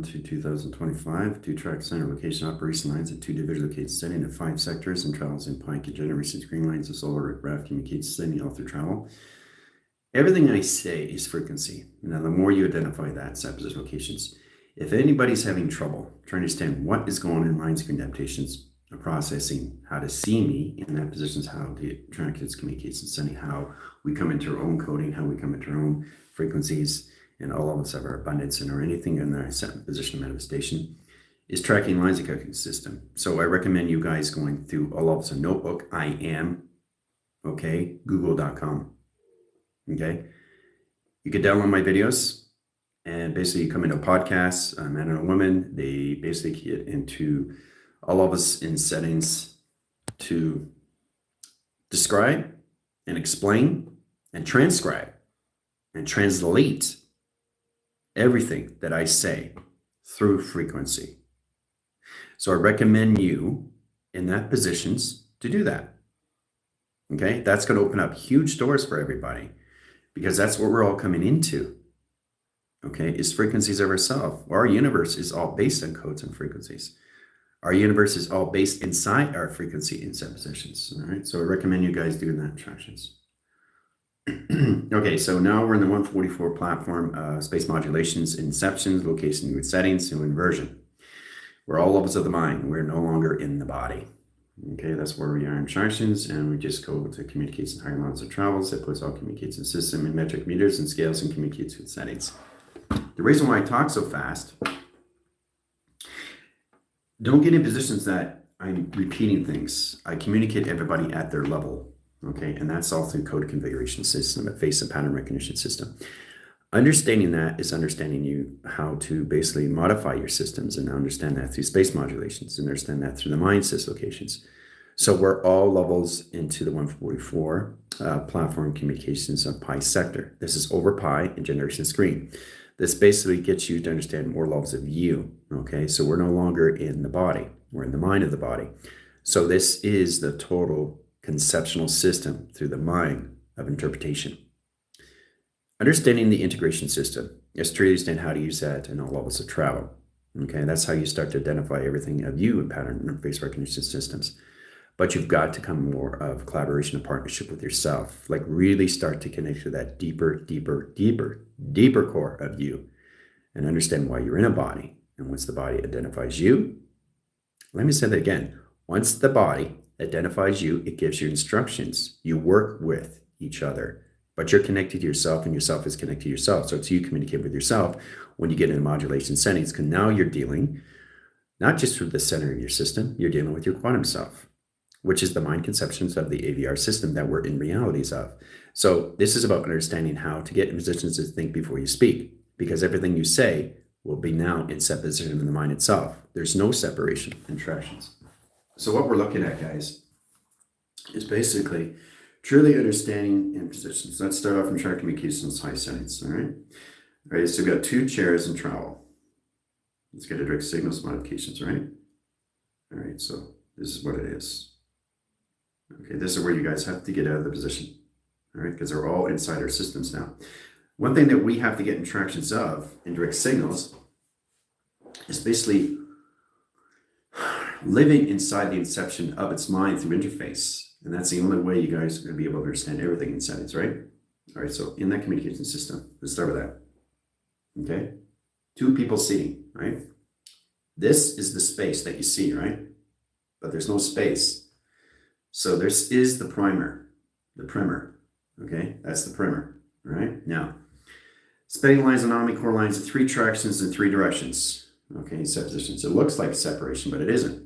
to 2025. 2-track center location operation lines at 2 division located setting at 5 sectors and travels in pike and generation green lines of solar graph communicates sending all through travel. Everything I say is frequency. Now, the more you identify that, set position locations. If anybody's having trouble trying to understand what is going on in line screen adaptations, processing how to see me in that positions, how the translates communications, sending how we come into our own coding, how we come into our own frequencies, and all of us have our abundance and or anything in our set position manifestation is tracking lines of coding system. So I recommend you guys going through all of us a notebook. I am okay, google.com. Okay, you can download my videos. And basically, you come into podcasts, a man and a woman, they basically get into all of us in settings to describe and explain and transcribe and translate everything that I say through frequency. So I recommend you in that positions to do that. Okay, that's going to open up huge doors for everybody because that's what we're all coming into. Okay, is frequencies of ourselves. Our universe is all based on codes and frequencies. Our universe is all based inside our frequency in set positions. All right, so I recommend you guys doing that instructions. Okay, so now we're in the 144 platform, space modulations, inceptions, location with settings, and inversion. We're all levels of the mind. We're no longer in the body. Okay, that's where we are in instructions, and we just go to communicates in higher levels of travels. It puts all communicates in system in metric meters and scales and communicates with settings. The reason why I talk so fast, don't get in positions that I'm repeating things. I communicate everybody at their level, okay? And that's all through code configuration system, a face and pattern recognition system. Understanding that is understanding you how to basically modify your systems and understand that through space modulations and understand that through the mind sys locations. So we're all levels into the 144 platform communications of pi sector. This is over pi and generation screen. This basically gets you to understand more levels of you, okay? So we're no longer in the body. We're in the mind of the body. So this is the total conceptual system through the mind of interpretation. Understanding the integration system is to understand how to use that in all levels of travel, okay? That's how you start to identify everything of you in pattern and face recognition systems. But you've got to come more of collaboration and partnership with yourself, like really start to connect to that deeper core of you and understand why you're in a body. And once the body identifies you, let me say that again. Once the body identifies you, it gives you instructions. You work with each other, but you're connected to yourself and yourself is connected to yourself. So it's you communicate with yourself when you get into modulation settings, because now you're dealing not just with the center of your system, you're dealing with your quantum self, which is the mind conceptions of the AVR system that we're in realities of. So this is about understanding how to get in positions to think before you speak, because everything you say will be now in set position in the mind itself. There's no separation in interactions. So what we're looking at, guys, is basically truly understanding in positions. Let's start off in track communications high settings, all right? All right, so we've got 2 chairs and travel. Let's get a direct signals modifications, right? All right, so this is what it is. Okay, this is where you guys have to get out of the position, all right? Because they're all inside our systems now. One thing that we have to get interactions of in direct signals is basically living inside the inception of its mind through interface. And that's the only way you guys are going to be able to understand everything in settings, right? All right, so in that communication system, let's start with that. Okay, 2 people seating, right? This is the space that you see, right? But there's no space. So this is the primer, okay? That's the primer, all right? Now, spanning lines and anomaly core lines of 3 directions in 3 directions, okay, set positions. It looks like separation, but it isn't.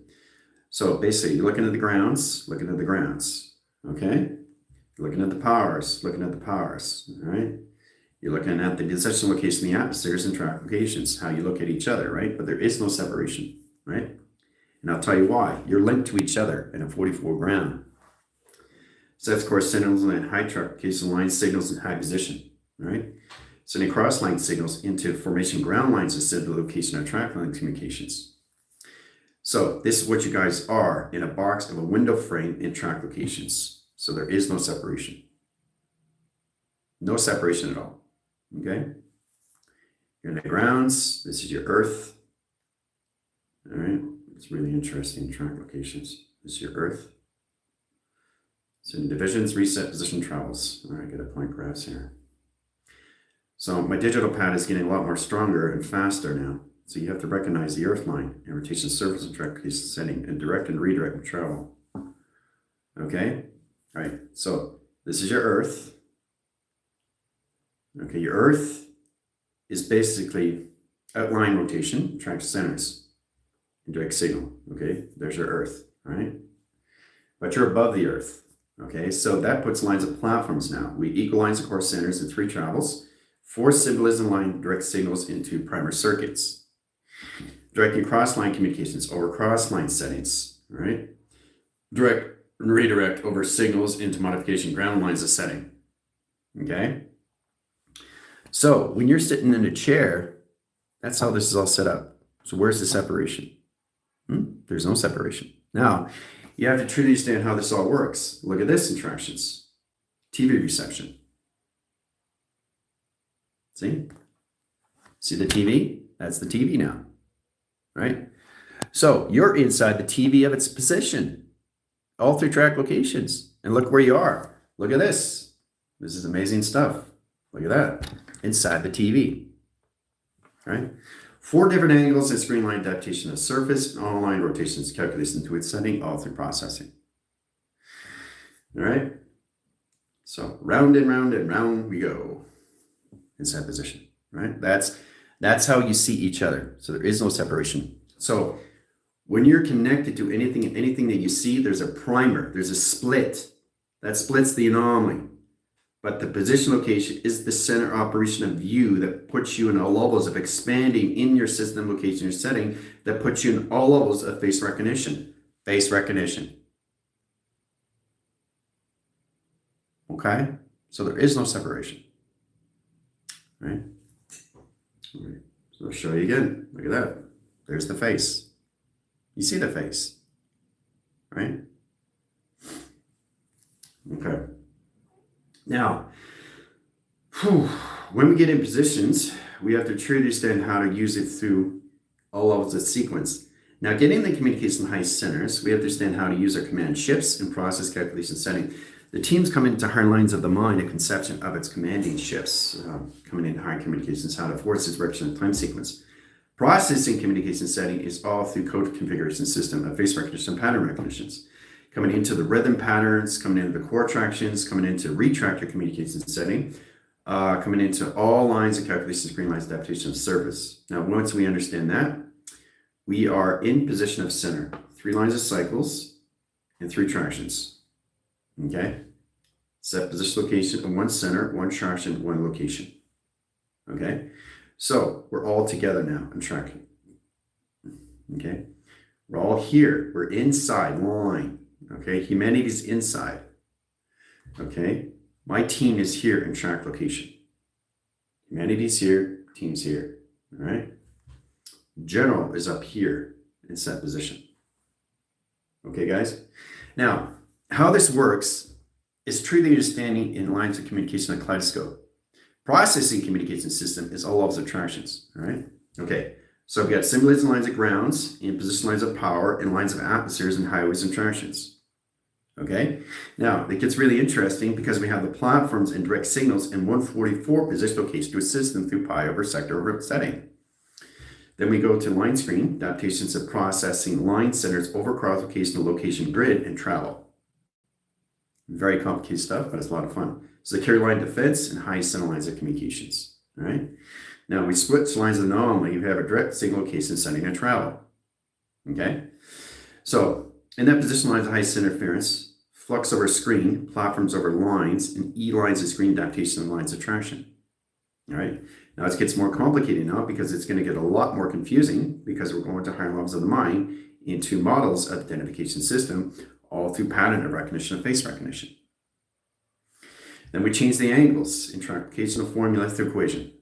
So basically, you're looking at the grounds, okay? You're looking at the powers, all right? You're looking at the inception location of the atmospheres and track locations, how you look at each other, right? But there is no separation, right? And I'll tell you why. You're linked to each other in a 44 ground. So that's, of course, signals and high track location lines, signals in high position, right? Sending cross line signals into formation ground lines instead of the location of track line communications. So this is what you guys are in a box of a window frame in track locations. So there is no separation. No separation at all, okay? You're in the grounds. This is your earth. All right, it's really interesting. Track locations. This is your Earth. So in divisions, reset, position, travels. All right, get a point graphs here. So my digital pad is getting a lot more stronger and faster now. So you have to recognize the Earth line and rotation surface and track location setting and direct and redirect and travel. Okay, all right, so this is your Earth. Okay, your Earth is basically outline rotation, track centers, and direct signal. Okay, there's your Earth, all right? But you're above the Earth. Okay, so that puts lines of platforms now. We equalize the core centers in 3 travels, 4 symbolism line direct signals into primer circuits, directing cross-line communications over cross-line settings, all right? Direct and redirect over signals into modification ground lines of setting, okay? So when you're sitting in a chair, that's how this is all set up. So where's the separation? There's no separation. Now, you have to truly understand how this all works. Look at this interactions. TV reception. See? See the TV? That's the TV now, right? So you're inside the TV of its position, all 3 track locations. And look where you are. Look at this. This is amazing stuff. Look at that. Inside the TV, right? 4 different angles and screen line adaptation of surface and all line rotations calculated into its setting, all through processing. All right. So round and round and round we go. Inside position, right? That's how you see each other. So there is no separation. So when you're connected to anything that you see, there's a primer, there's a split. That splits the anomaly. But the position location is the center operation of view that puts you in all levels of expanding in your system location or setting that puts you in all levels of face recognition. Face recognition. Okay? So there is no separation. Right? All right. So I'll show you again. Look at that. There's the face. You see the face. Right? Okay. Now, when we get in positions, we have to truly understand how to use it through all levels of sequence. Now, getting the communication high centers, we have to understand how to use our command shifts and process calculation setting. The teams come into higher lines of the mind, a conception of its commanding shifts, coming into higher communications, how to force its direction and time sequence. Processing communication setting is all through code configuration system of face recognition and pattern recognitions. Coming into the rhythm patterns, coming into the core tractions, coming into retractor communication setting, coming into all lines of calculation, screen lines, adaptation of surface. Now, once we understand that, we are in position of center. 3 lines of cycles and 3 tractions. Okay? Set position location of 1 center, 1 traction, 1 location. Okay? So we're all together now and tracking. Okay? We're all here. We're inside line. Okay, humanity's inside. Okay, my team is here in track location. Humanity's here, team's here. All right, general is up here in set position. Okay, guys. Now, how this works is truly understanding in lines of communication on kaleidoscope. Processing communication system is all levels of tractions. All right. Okay. So we've got symbolism lines of grounds, and position lines of power, and lines of atmospheres, and highways and tractions. Okay, now it gets really interesting because we have the platforms and direct signals in 144 position location to assist them through pi over sector over setting. Then we go to line screen, adaptations of processing line centers over cross location, location grid, and travel. Very complicated stuff, but it's a lot of fun. So the carry line defense and high center lines of communications. All right. Now we switch lines of anomaly. You have a direct signal location setting and travel. Okay. So in that position lines of high center interference, flux over screen, platforms over lines, and E lines of screen adaptation and lines of traction. All right. Now it gets more complicated now because it's going to get a lot more confusing because we're going to higher levels of the mind into models of identification system, all through pattern of recognition and face recognition. Then we change the angles in tractational formula through equation.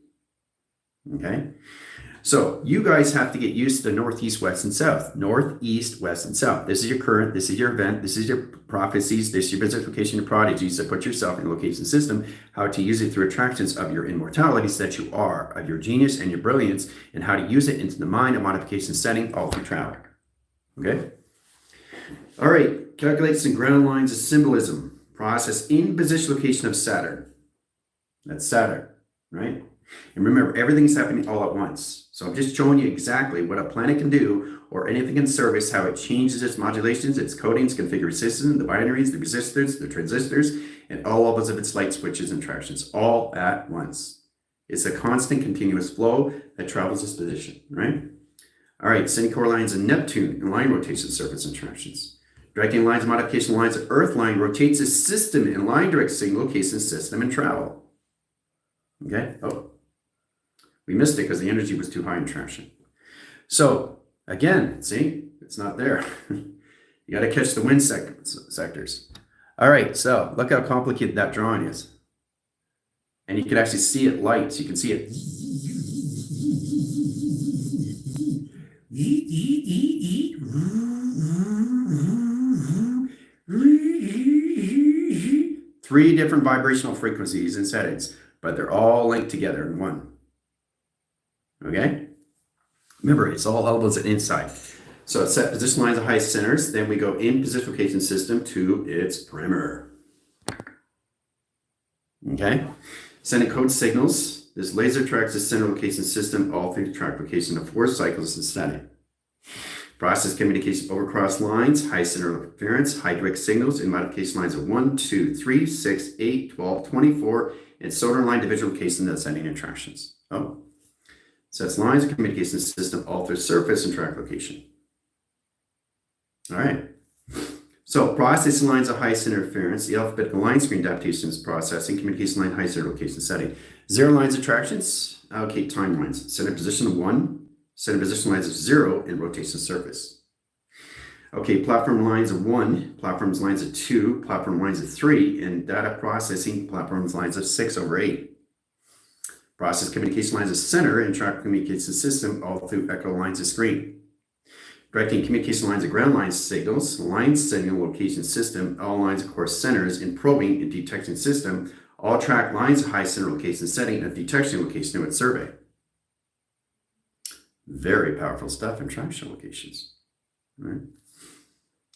Okay. So you guys have to get used to the northeast, west, and south. Northeast, west, and south. This is your current, this is your event, this is your prophecies, this is your business location, your prodigies that put yourself in the location system, how to use it through attractions of your immortalities that you are, of your genius and your brilliance, and how to use it into the mind and modification setting all through travel. Okay? All right, calculate some ground lines of symbolism. Process in position location of Saturn. That's Saturn, right? And remember, everything's happening all at once. So I'm just showing you exactly what a planet can do, or anything in service, how it changes its modulations, its codings, configurations, the binaries, the resistors, the transistors, and all levels of its light switches and tractions, all at once. It's a constant, continuous flow that travels this position, right? All right, sending core lines of Neptune in line rotation, surface interactions. Directing lines, modification lines of Earth line rotates a system in line direct signal location system and travel. Okay, oh. We missed it because the energy was too high in traction. So again, see, it's not there. You got to catch the wind sectors. All right, so look how complicated that drawing is. And you can actually see it lights. You can see it. 3 different vibrational frequencies and settings, but they're all linked together in one. Okay? Remember, it's all elbows and inside. So it's set position lines of high centers. Then we go in position location system to its perimeter. Okay? Sending code signals. This laser tracks the center location system all through the track location of 4 cycles and setting. Process communication over cross lines, high center interference, high direct signals, and modification lines of 1, 2, 3, 6, 8, 12, 24, and solar line division location that sending interactions. Oh. Sets lines of communication system all through surface and track location. All right. So processing lines of high center interference, the alphabetical line screen adaptations processing, communication line high center location setting. 0 lines of attractions, allocate timelines. Center position of 1, center position lines of 0, and rotation surface. Okay, platform lines of 1, platforms lines of 2, platform lines of 3, and data processing platforms lines of 6/8. Process communication lines of center and track communication system all through echo lines of screen. Directing communication lines of ground line signals, line signal location system, all lines of course centers, and probing and detection system, all track lines of high center location setting and detection location with survey. Very powerful stuff in traction locations. All right.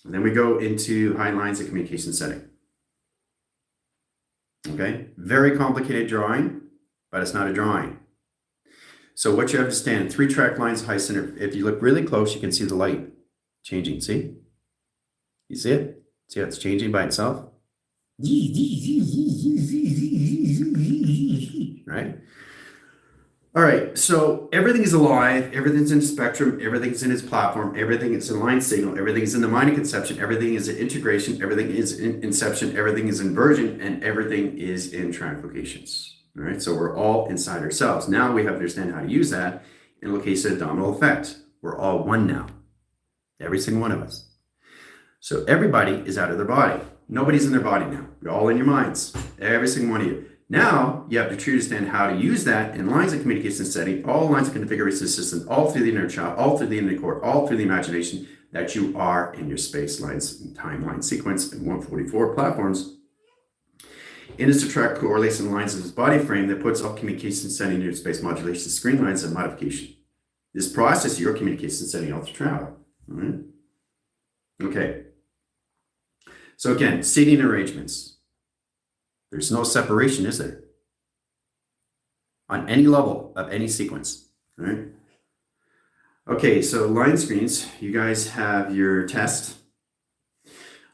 And then we go into high lines of communication setting. Okay, very complicated drawing, but it's not a drawing. So what you understand, 3 track lines, high center. If you look really close, you can see the light changing. See? You see it? See how it's changing by itself? Right? All right, so everything is alive, everything's in spectrum, everything's in its platform, everything is in line signal, everything is in the mind of conception, everything is in integration, everything is in inception, everything is inversion, and everything is in track locations. All right, so we're all inside ourselves. Now we have to understand how to use that in location of domino effect. We're all one now, every single one of us. So everybody is out of their body. Nobody's in their body now. You're all in your minds, every single one of you. Now you have to truly understand how to use that in lines of communication setting, all lines of configuration system, all through the inner child, all through the inner core, all through the imagination that you are in your space lines and timeline sequence and 144 platforms. It is to track correlation lines of this body frame that puts all communication setting in your space modulation screen lines and modification. This process your communication setting all through travel. All right. Okay. So again, seating arrangements. There's no separation, is there? On any level of any sequence. All right. Okay, so line screens, you guys have your test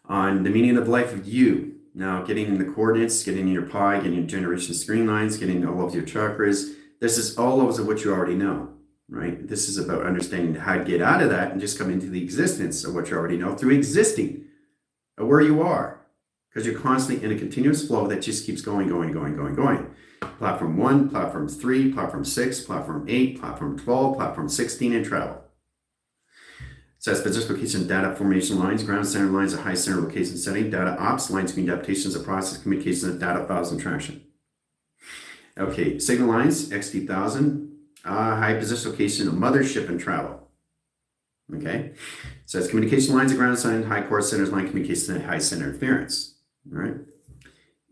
on the meaning of life of you. Now, getting the coordinates, getting your pi, getting your generation screen lines, getting all of your chakras. This is all of what you already know, right? This is about understanding how to get out of that and just come into the existence of what you already know through existing of where you are. Because you're constantly in a continuous flow that just keeps going. Platform 1, platform 3, platform 6, platform 8, platform 12, platform 16, and travel. It says position location data formation lines, ground center lines, a high center location setting, data ops, line screen adaptations of process communication of data files and traction. Okay, signal lines, XT1000, high position location of mothership and travel. Okay, so it's communication lines of ground sign, high core centers, line communication, and high center interference. All right.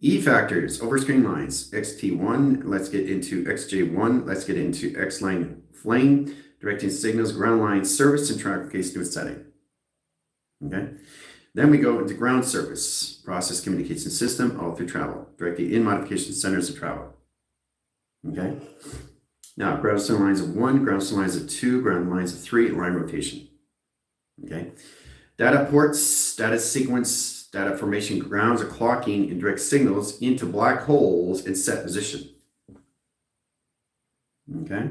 E factors, over screen lines, XT1, let's get into XJ1, let's get into X line flame, directing signals, ground line service, and track location to its setting. Okay. Then we go into ground service, process communication system, all through travel, directing in modification centers of travel. Okay. Now, ground center lines of 1, ground center lines of 2, ground lines of 3, line rotation. Okay. Data ports, data sequence, data formation, grounds are clocking and direct signals into black holes in set position. Okay.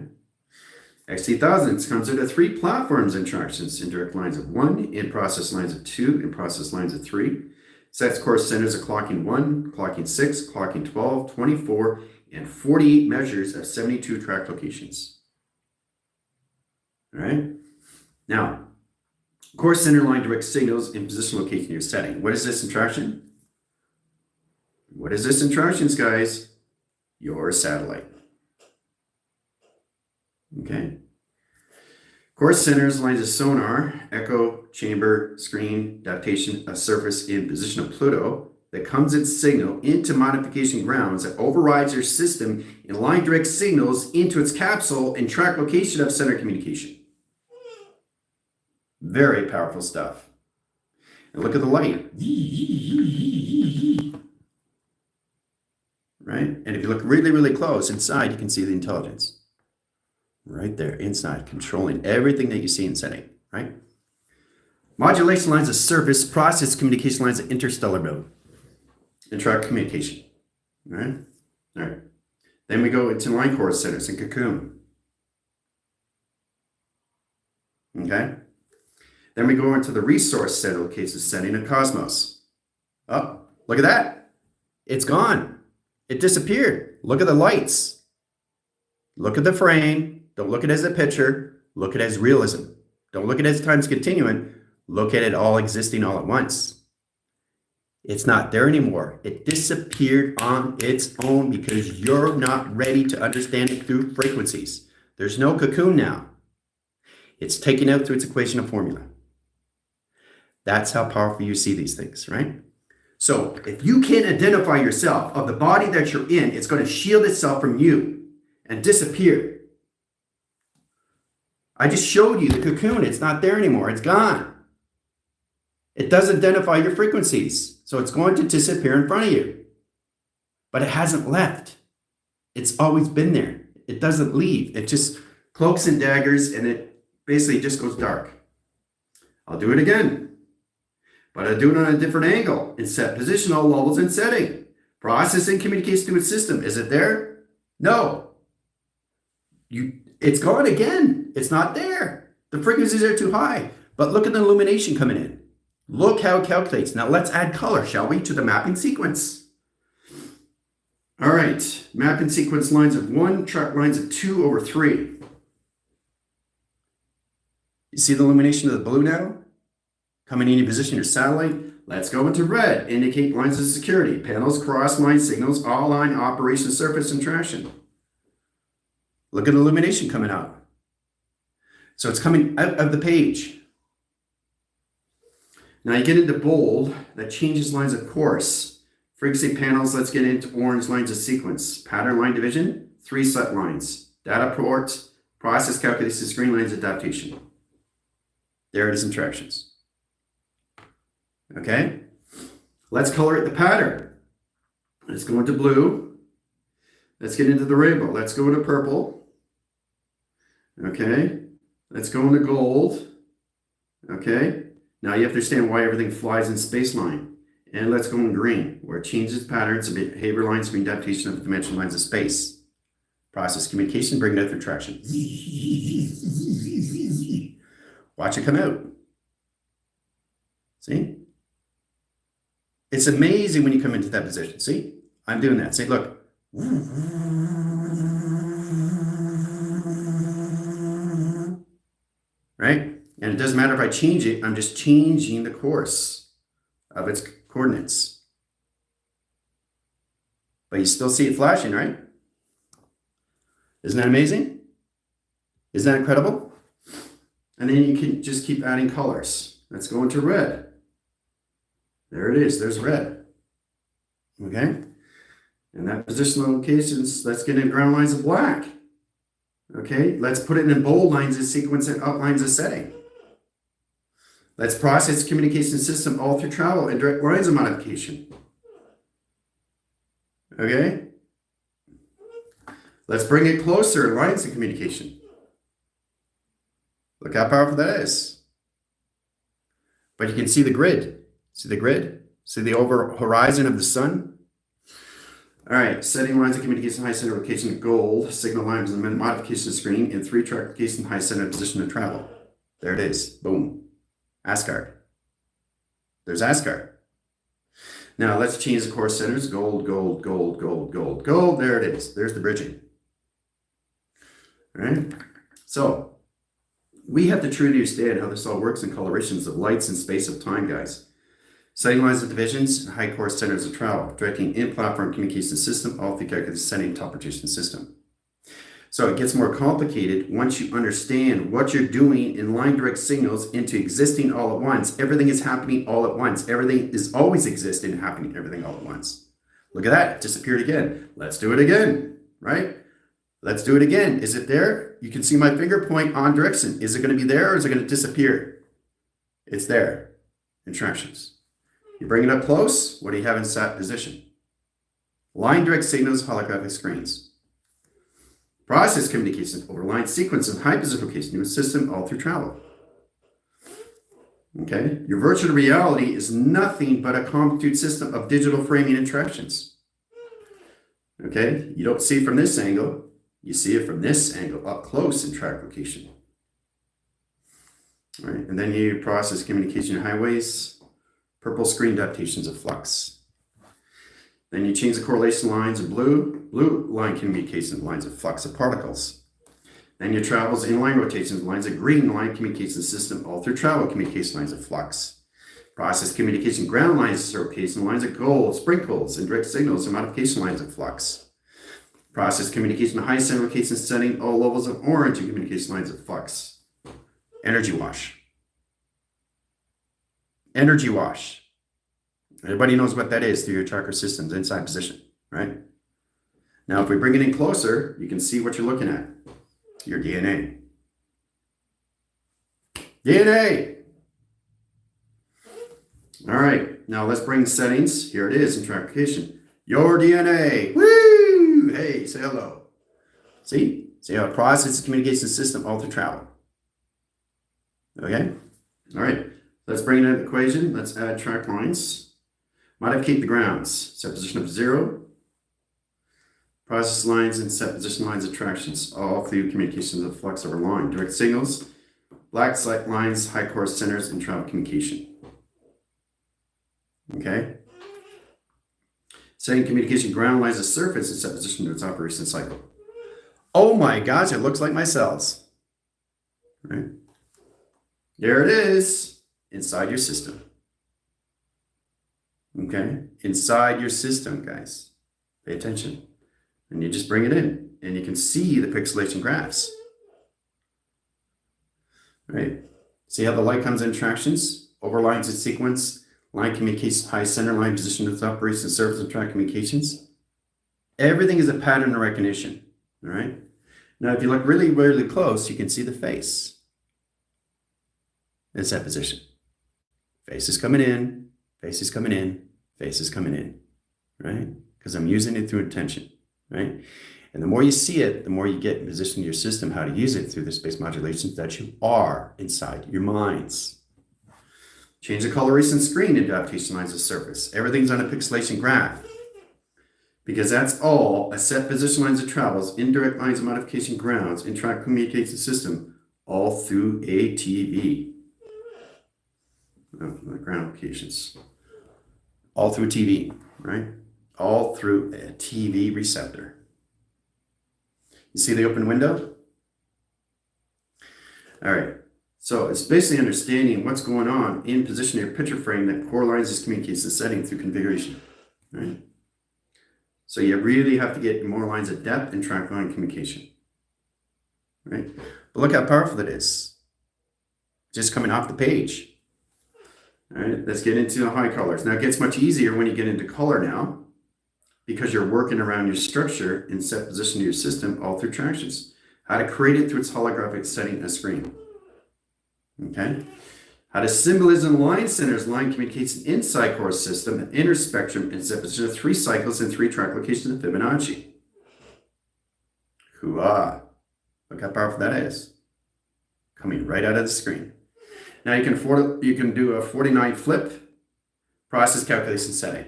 XT1000s comes into 3 platforms interactions, indirect lines of 1, in process lines of 2, in process lines of 3. Sets course centers are clocking 1, clocking 6, clocking 12, 24, and 48 measures of 72 track locations. All right. Now, course center line directs signals in position location you're setting. What is this interaction? What is this interactions, guys? Your satellite. Okay. Course centers lines of sonar, echo, chamber, screen, adaptation, a surface in position of Pluto that comes its signal into modification grounds that overrides your system and line direct signals into its capsule and track location of center communication. Very powerful stuff. And look at the light. Right? And if you look really, really close inside, you can see the intelligence. Right there, inside, controlling everything that you see in setting, right? Modulation lines of surface, process communication lines of interstellar mode, and track communication, all right? All right. Then we go into line course centers and cocoon. Okay? Then we go into the resource center location setting of cosmos. Oh, look at that. It's gone. It disappeared. Look at the lights. Look at the frame. Don't look at it as a picture. Look at it as realism. Don't look at it as time's continuing. Look at it all existing all at once. It's not there anymore. It disappeared on its own because you're not ready to understand it through frequencies. There's no cocoon now. It's taken out through its equation of formula. That's how powerful you see these things, right? So if you can't identify yourself of the body that you're in, it's going to shield itself from you and disappear. I just showed you the cocoon. It's not there anymore. It's gone. It doesn't identify your frequencies. So it's going to disappear in front of you. But it hasn't left. It's always been there. It doesn't leave. It just cloaks and daggers and it basically just goes dark. I'll do it again. But I'll do it on a different angle and set position all levels and setting. Processing communicates to its system. Is it there? No. It's gone again. It's not there. The frequencies are too high. But look at the illumination coming in. Look how it calculates. Now let's add color, shall we, to the mapping sequence. All right. Mapping sequence lines of 1, track lines of 2 over 3. You see the illumination of the blue now? Coming into position your satellite. Let's go into red. Indicate lines of security. Panels, cross line signals, all line operation, surface, and traction. Look at the illumination coming out. So it's coming out of the page. Now you get into bold, that changes lines of course. Frequency panels, let's get into orange lines of sequence. Pattern line division, 3 set lines. Data port, process calculation, screen lines, adaptation. There it is, interactions. Okay? Let's color it the pattern. Let's go into blue. Let's get into the rainbow. Let's go into purple. Okay? Let's go into gold. Okay? Now you have to understand why everything flies in space line. And let's go in green, where it changes patterns of behavior lines between adaptation of dimension lines of space. Process communication, bring it out through traction. Watch it come out. See? It's amazing when you come into that position. See? I'm doing that. See, look. Right? And it doesn't matter if I change it, I'm just changing the course of its coordinates. But you still see it flashing, right? Isn't that amazing? Isn't that incredible? And then you can just keep adding colors. Let's go into red. There it is. There's red. Okay? And that positional locations, let's get in ground lines of black. Okay? Let's put it in bold lines as sequence and outlines a setting. Let's process communication system all through travel and direct lines of modification. Okay? Let's bring it closer, lines of communication. Look how powerful that is. But you can see the grid. See the grid? See the over horizon of the sun? All right, setting lines of communication, high center location, gold, signal lines and modification screen, and 3-track location, high center position to travel. There it is. Boom. Asgard. There's Asgard. Now let's change the core centers. Gold, gold, gold, gold, gold, gold. There it is. There's the bridging. All right. So we have to truly understand how this all works in colorations of lights and space of time, guys. Setting lines of divisions and high core centers of travel, directing in-platform communication system, all through the setting top rotation system. So it gets more complicated once you understand what you're doing in line direct signals into existing all at once. Everything is happening all at once. Everything is always existing and happening everything all at once. Look at that. It disappeared again. Let's do it again, right? Let's do it again. Is it there? You can see my finger point on direction. Is it going to be there or is it going to disappear? It's there. Interactions. You bring it up close. What do you have in sat position? Line direct signals, holographic screens. Process communication over line sequence and high position location in system all through travel. Okay, your virtual reality is nothing but a compute system of digital framing interactions. Okay, you don't see it from this angle, you see it from this angle up close in track location. All right, and then you process communication highways, purple screen adaptations of flux. Then you change the correlation lines of blue line communication lines of flux of particles. Then your travels in line rotations, lines of green line communication system, all through travel communication lines of flux. Process communication ground lines of rotation, lines of gold, sprinkles, and direct signals and modification lines of flux. Process communication high center location setting, all levels of orange and communication lines of flux. Energy wash. Energy wash. Everybody knows what that is through your tracker systems, inside position, right? Now, if we bring it in closer, you can see what you're looking at. Your DNA. DNA! All right, now let's bring settings. Here it is in trackification. Your DNA. Woo! Hey, say hello. See? See how it processes the communication system all through travel. Okay? All right, let's bring in an equation. Let's add track lines. Modify the grounds. Set position of 0. Process lines and set position lines attractions, all through communications of flux over line. Direct signals, black lines, high core centers, and travel communication. Okay? Setting communication ground lines of surface and set position to its operation cycle. Oh my gosh, it looks like my cells. Right? There it is, inside your system. Okay, inside your system, guys. Pay attention. And you just bring it in, and you can see the pixelation graphs. Right? See how the light comes in tractions, over lines in sequence, line communication, high center line position of operation, surface and track communications. Everything is a pattern of recognition. All right. Now, if you look really, really close, you can see the face. It's that position. Face is coming in, face is coming in, face is coming in, right? Because I'm using it through intention, right? And the more you see it, the more you get in position your system, how to use it through the space modulations that you are inside your minds. Change the coloration screen and adaptation lines of surface. Everything's on a pixelation graph. Because that's all a set position lines of travels, indirect lines of modification grounds, and track communication system, all through a TV. The ground applications. All through TV, right? All through a TV receptor. You see the open window? All right. So it's basically understanding what's going on in position of your picture frame that core lines this communication setting through configuration, right? So you really have to get more lines of depth and track line communication. right? But look how powerful it is. Just coming off the page. All right, let's get into the high colors. Now it gets much easier when you get into color now, because you're working around your structure and set position of your system all through tractions. How to create it through its holographic setting and screen. Okay. How to symbolism line centers. Line communicates an inside core system, an inner spectrum, and set position of 3 cycles and 3 track locations of Fibonacci. Hooah. Look how powerful that is. Coming right out of the screen. Now you can do a 49 flip process calculation setting.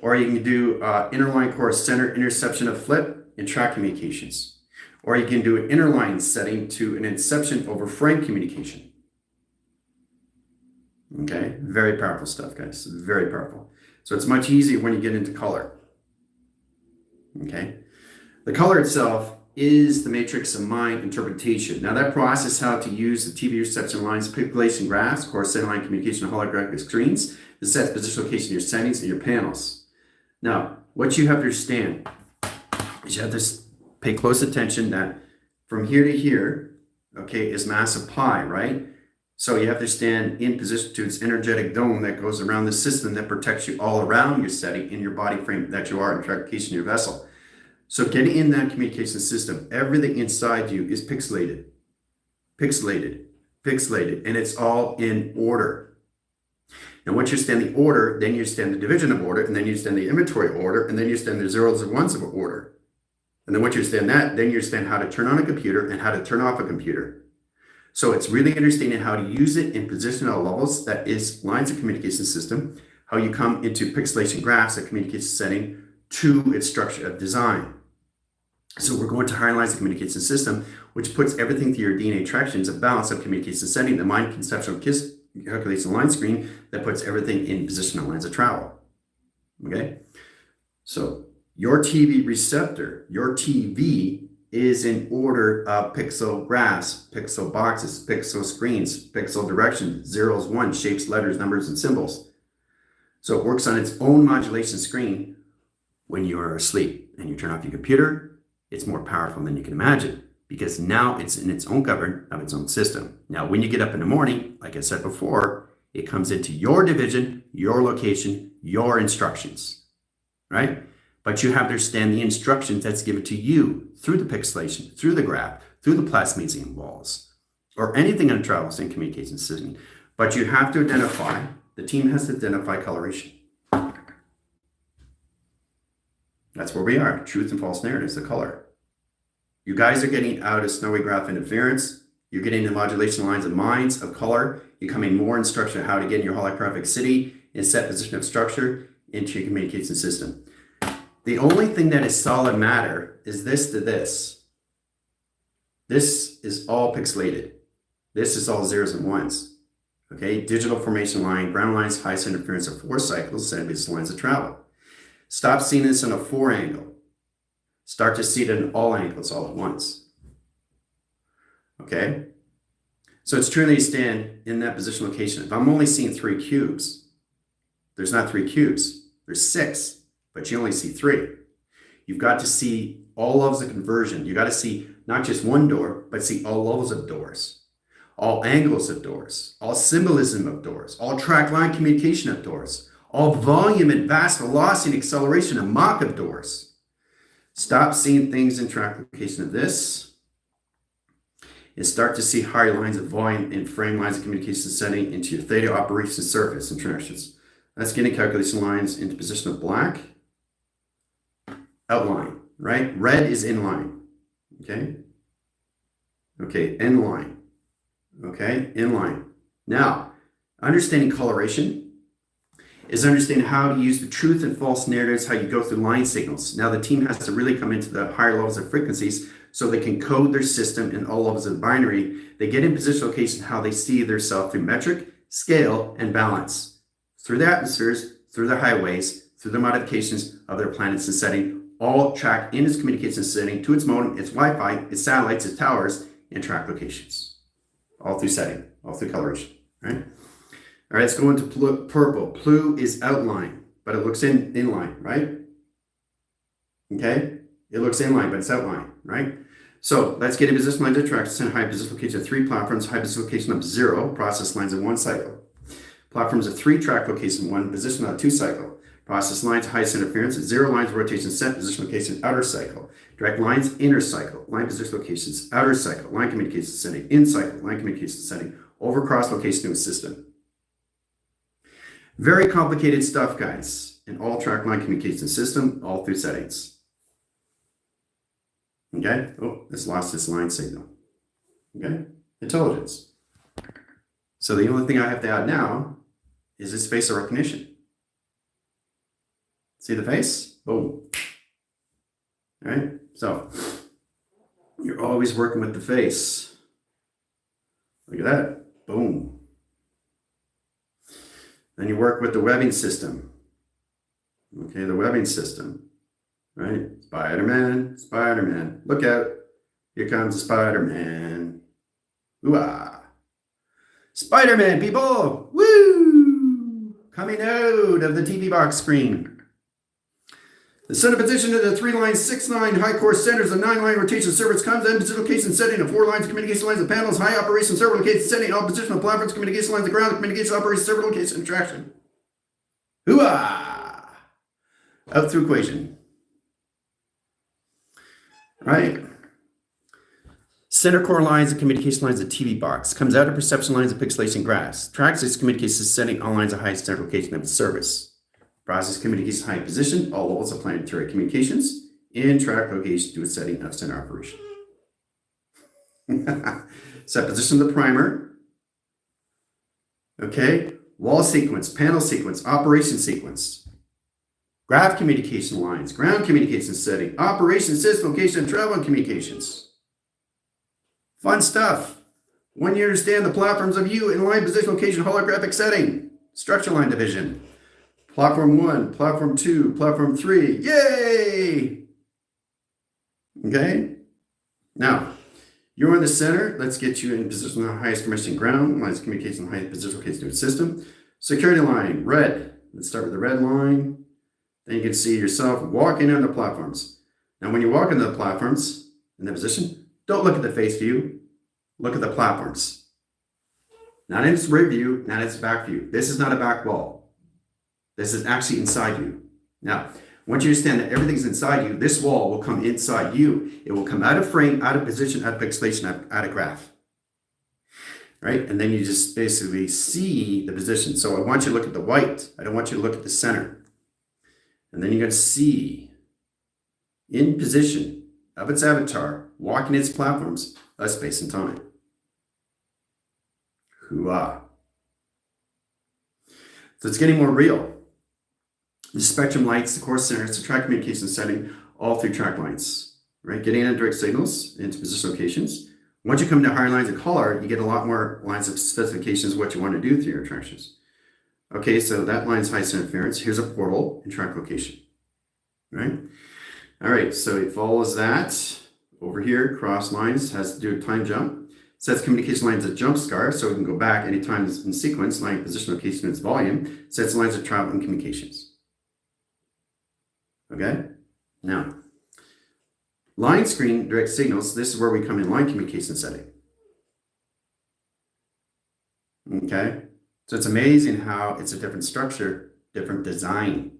Or you can do inner line core center interception of flip and track communications. Or you can do an inner line setting to an inception over frame communication. Okay, very powerful stuff, guys. Very powerful. So it's much easier when you get into color. Okay, the color itself is the matrix of mind interpretation. Now that process, how to use the TV reception lines, pixelation graphs, core center line communication, holographic screens, to set position location of your settings and your panels. Now, what you have to understand is you have to pay close attention that from here to here, okay, is massive pi, right? So you have to stand in position to its energetic dome that goes around the system that protects you all around your setting in your body frame that you are in track location of your vessel. So getting in that communication system, everything inside you is pixelated, and it's all in order. And once you understand the order, then you understand the division of order, and then you understand the inventory order, and then you understand the zeros and ones of order. And then once you understand that, then you understand how to turn on a computer and how to turn off a computer. So it's really understanding how to use it in positional levels, that is lines of communication system, how you come into pixelation graphs that communicates the setting to its structure of design. So we're going to higher lines of communication system, which puts everything through your DNA tractions, a balance of communication setting, the mind conceptual calculation line screen that puts everything in positional lines of travel. Okay, so your TV receptor, your TV is in order of pixel graphs, pixel boxes, pixel screens, pixel direction, zeros, ones, shapes, letters, numbers, and symbols. So it works on its own modulation screen when you are asleep and you turn off your computer. It's more powerful than you can imagine, because now it's in its own govern of its own system. Now, when you get up in the morning, like I said before, it comes into your division, your location, your instructions, right? But you have to understand the instructions that's given to you through the pixelation, through the graph, through the plasmasium walls, or anything on a travel and communication system. But you have to identify, the team has to identify coloration. That's where we are. Truth and false narratives, the color. You guys are getting out of snowy graph interference. You're getting the modulation lines of minds of color. You're coming more in structure how to get in your holographic city and set position of structure into your communication system. The only thing that is solid matter is this to this. This is all pixelated. This is all zeros and ones. Okay, digital formation line, ground lines, highest interference of 4 cycles, set of lines of travel. Stop seeing this in a 4 angle. Start to see it in all angles all at once. Okay, so it's true that you stand in that position location. If I'm only seeing 3 cubes, there's not 3 cubes, there's 6. But you only see 3. You've got to see all levels of conversion. You got to see not just one door, but see all levels of doors, all angles of doors, all symbolism of doors, all track line communication of doors, all volume and vast velocity and acceleration and Mach of doors. Stop seeing things in track location of this and start to see higher lines of volume and frame lines of communication setting into your theta operation surface interactions. That's getting calculation lines into position of black. Outline, right? Red is inline, okay? Okay, inline, okay, inline. Now, understanding coloration is understanding how to use the truth and false narratives, how you go through line signals. Now, the team has to really come into the higher levels of frequencies so they can code their system in all levels of binary. They get in position location, how they see their self through metric, scale, and balance. Through the atmospheres, through the highways, through the modifications of their planets and setting, all tracked in its communication setting to its modem, its Wi-Fi, its satellites, its towers, and track locations. All through setting, all through coloration, right? All right, let's go into purple. Blue is outline, but it looks inline, right? Okay, it looks inline, but it's outline, right? So let's get a position line to traction, high position location of 3 platforms, high position location of 0, process lines in 1 cycle. Platforms of 3 track location, 1 position on 2 cycle. Process lines, highest interference, 0 lines, rotation, set, position location, outer cycle. Direct lines, inner cycle. Line position locations, outer cycle. Line communication setting, in cycle. Line communication setting, over cross location to a system. Very complicated stuff, guys. In all track line communication system, all through settings. Okay? Oh, it's lost its line signal. Okay? Intelligence. So the only thing I have to add now is this facial recognition. See the face? Boom. All right? So you're always working with the face. Look at that. Boom. Then you work with the webbing system. Okay, the webbing system. Right? Spider-Man, Spider-Man. Look out. Here comes the Spider-Man. Ooh-ah. Spider-Man, people! Woo! Coming out of the TV box screen. The center position of the 3-line, 6-line high core centers, a 9-line rotation service comes in position location setting of 4 lines, communication lines of panels, high operation server location setting, all positional platforms, communication lines of ground, communication operation server location and traction. Hooah! Out through equation. Right? Center core lines and communication lines of TV box. Comes out of perception lines of pixelation graphs. Tracks its communication setting all lines of high center location of the service. Process communication high position, all levels of planetary communications, in track location to a setting of center operation. Set position of the primer. Okay. Wall sequence, panel sequence, operation sequence. Graph communication lines, ground communication setting, operation system location, and travel and communications. Fun stuff. When you understand the platforms of you in line position location holographic setting, structure line division. Platform 1, platform 2, platform 3. Yay! Okay? Now, you're in the center. Let's get you in position on the highest permission ground. Lines of communication, highest position location to a system. Security line, red. Let's start with the red line. Then you can see yourself walking on the platforms. Now, when you walk into the platforms in the position, don't look at the face view. Look at the platforms. Not in its rear view, not in its back view. This is not a back wall. This is actually inside you. Now, once you understand that everything's inside you, this wall will come inside you. It will come out of frame, out of position, out of pixelation, out of graph. Right? And then you just basically see the position. So I want you to look at the white. I don't want you to look at the center. And then you're going to see in position of its avatar, walking its platforms, a space and time. Hooah. So it's getting more real. The spectrum lights, the core centers, the track communication setting, all through track lines, right? Getting in direct signals into position locations. Once you come to higher lines of color, you get a lot more lines of specifications of what you want to do through your attractions. Okay, so that line's highest interference. Here's a portal and track location, right? All right, so it follows that. Over here, cross lines has to do a time jump. Sets communication lines at jump scar, so we can go back anytime in sequence, line position location, its volume. Sets lines of travel and communications. Okay, now, line screen direct signals, this is where we come in line communication setting. Okay, so it's amazing how it's a different structure, different design.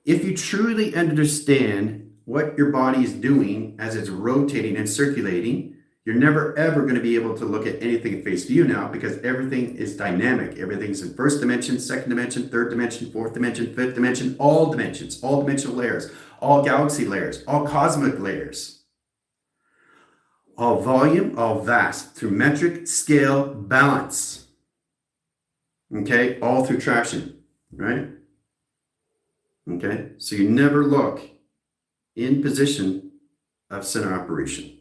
If you truly understand what your body is doing as it's rotating and circulating, you're never ever going to be able to look at anything at face view now because everything is dynamic. Everything's in first dimension, second dimension, third dimension, fourth dimension, fifth dimension, all dimensions, all dimensional layers, all galaxy layers, all cosmic layers. All volume, all vast, through metric, scale, balance. Okay, all through traction, right? Okay, so you never look in position of center operation.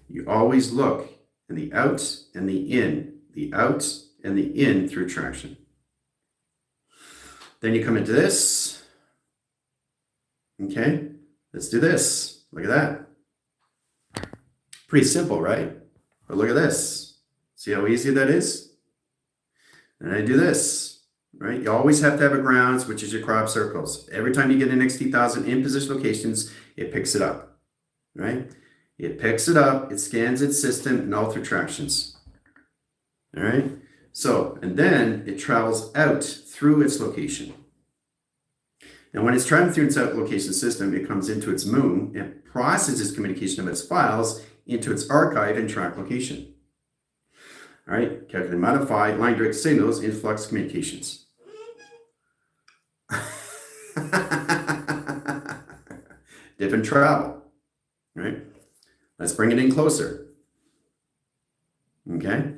You always look in the out and the out and the in through traction. Then you come into this. Okay, let's do this. Look at that. Pretty simple, right? But look at this. See how easy that is? And I do this, right? You always have to have a grounds, which is your crop circles. Every time you get an XT1000 in position locations, it picks it up, right? It picks it up, it scans its system and all through tractions. All right. So, and then it travels out through its location. And when it's traveling through its out location system, it comes into its moon and processes communication of its files into its archive and track location. All right, calculate, modify line direct signals in flux communications. Different travel, right? Let's bring it in closer. Okay,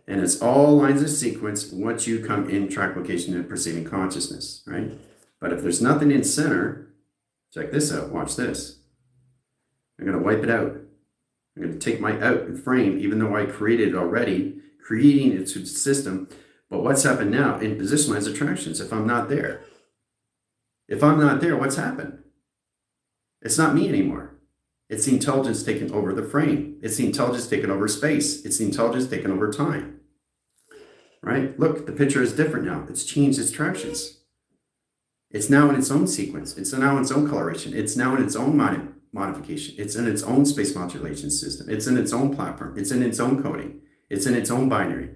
and it's all lines of sequence once you come in track location and perceiving consciousness, right? But if there's nothing in center, check this out, watch this. I'm gonna wipe it out. I'm gonna take my out and frame, even though I created it already, creating its system. But what's happened now in position lines of tractions if I'm not there? If I'm not there, what's happened? It's not me anymore. It's the intelligence taking over the frame. It's the intelligence taking over space. It's the intelligence taking over time. Right? Look, the picture is different now. It's changed its tractions. It's now in its own sequence. It's now in its own coloration. It's now in its own modification. It's in its own space modulation system. It's in its own platform. It's in its own coding. It's in its own binary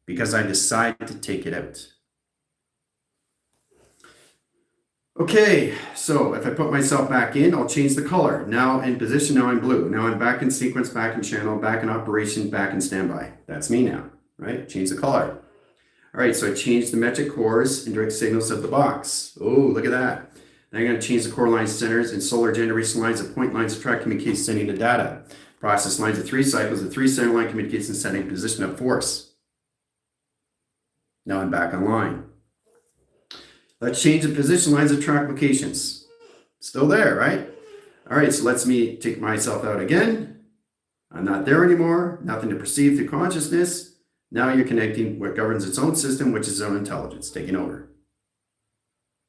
because I decide to take it out. Okay, so if I put myself back in, I'll change the color. Now in position, now I'm blue. Now I'm back in sequence, back in channel, back in operation, back in standby. That's me now, right? Change the color. All right, so I changed the metric cores and direct signals of the box. Oh, look at that. Then I'm going to change the core line centers and solar generation lines of point lines of track communication sending the data. Process lines of 3 cycles of 3 center line communication setting position of force. Now I'm back online. Let's change the position lines of track locations. Still there, right? All right, so let's me take myself out again. I'm not there anymore. Nothing to perceive through consciousness. Now you're connecting what governs its own system, which is its own intelligence, taking over.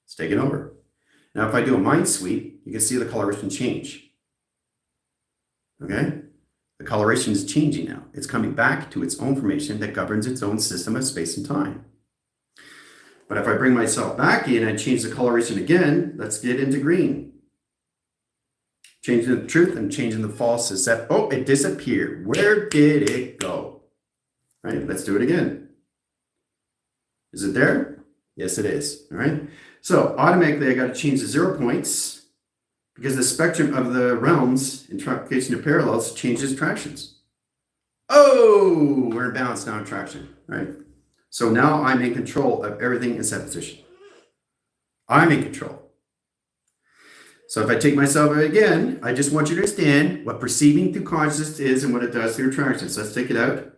It's taking over. Now, if I do a mind sweep, you can see the coloration change. Okay? The coloration is changing now. It's coming back to its own formation that governs its own system of space and time. But if I bring myself back in and change the coloration again, let's get into green. Changing the truth and changing the false is that, oh, it disappeared. Where did it go? Right, let's do it again. Is it there? Yes, it is. All right. So automatically I got to change the 0 points because the spectrum of the realms in tractation of parallels changes tractions. Oh, we're in balance now in traction, right? So now I'm in control of everything in set position. I'm in control. So if I take myself out again, I just want you to understand what perceiving through consciousness is and what it does through tractions. Let's take it out.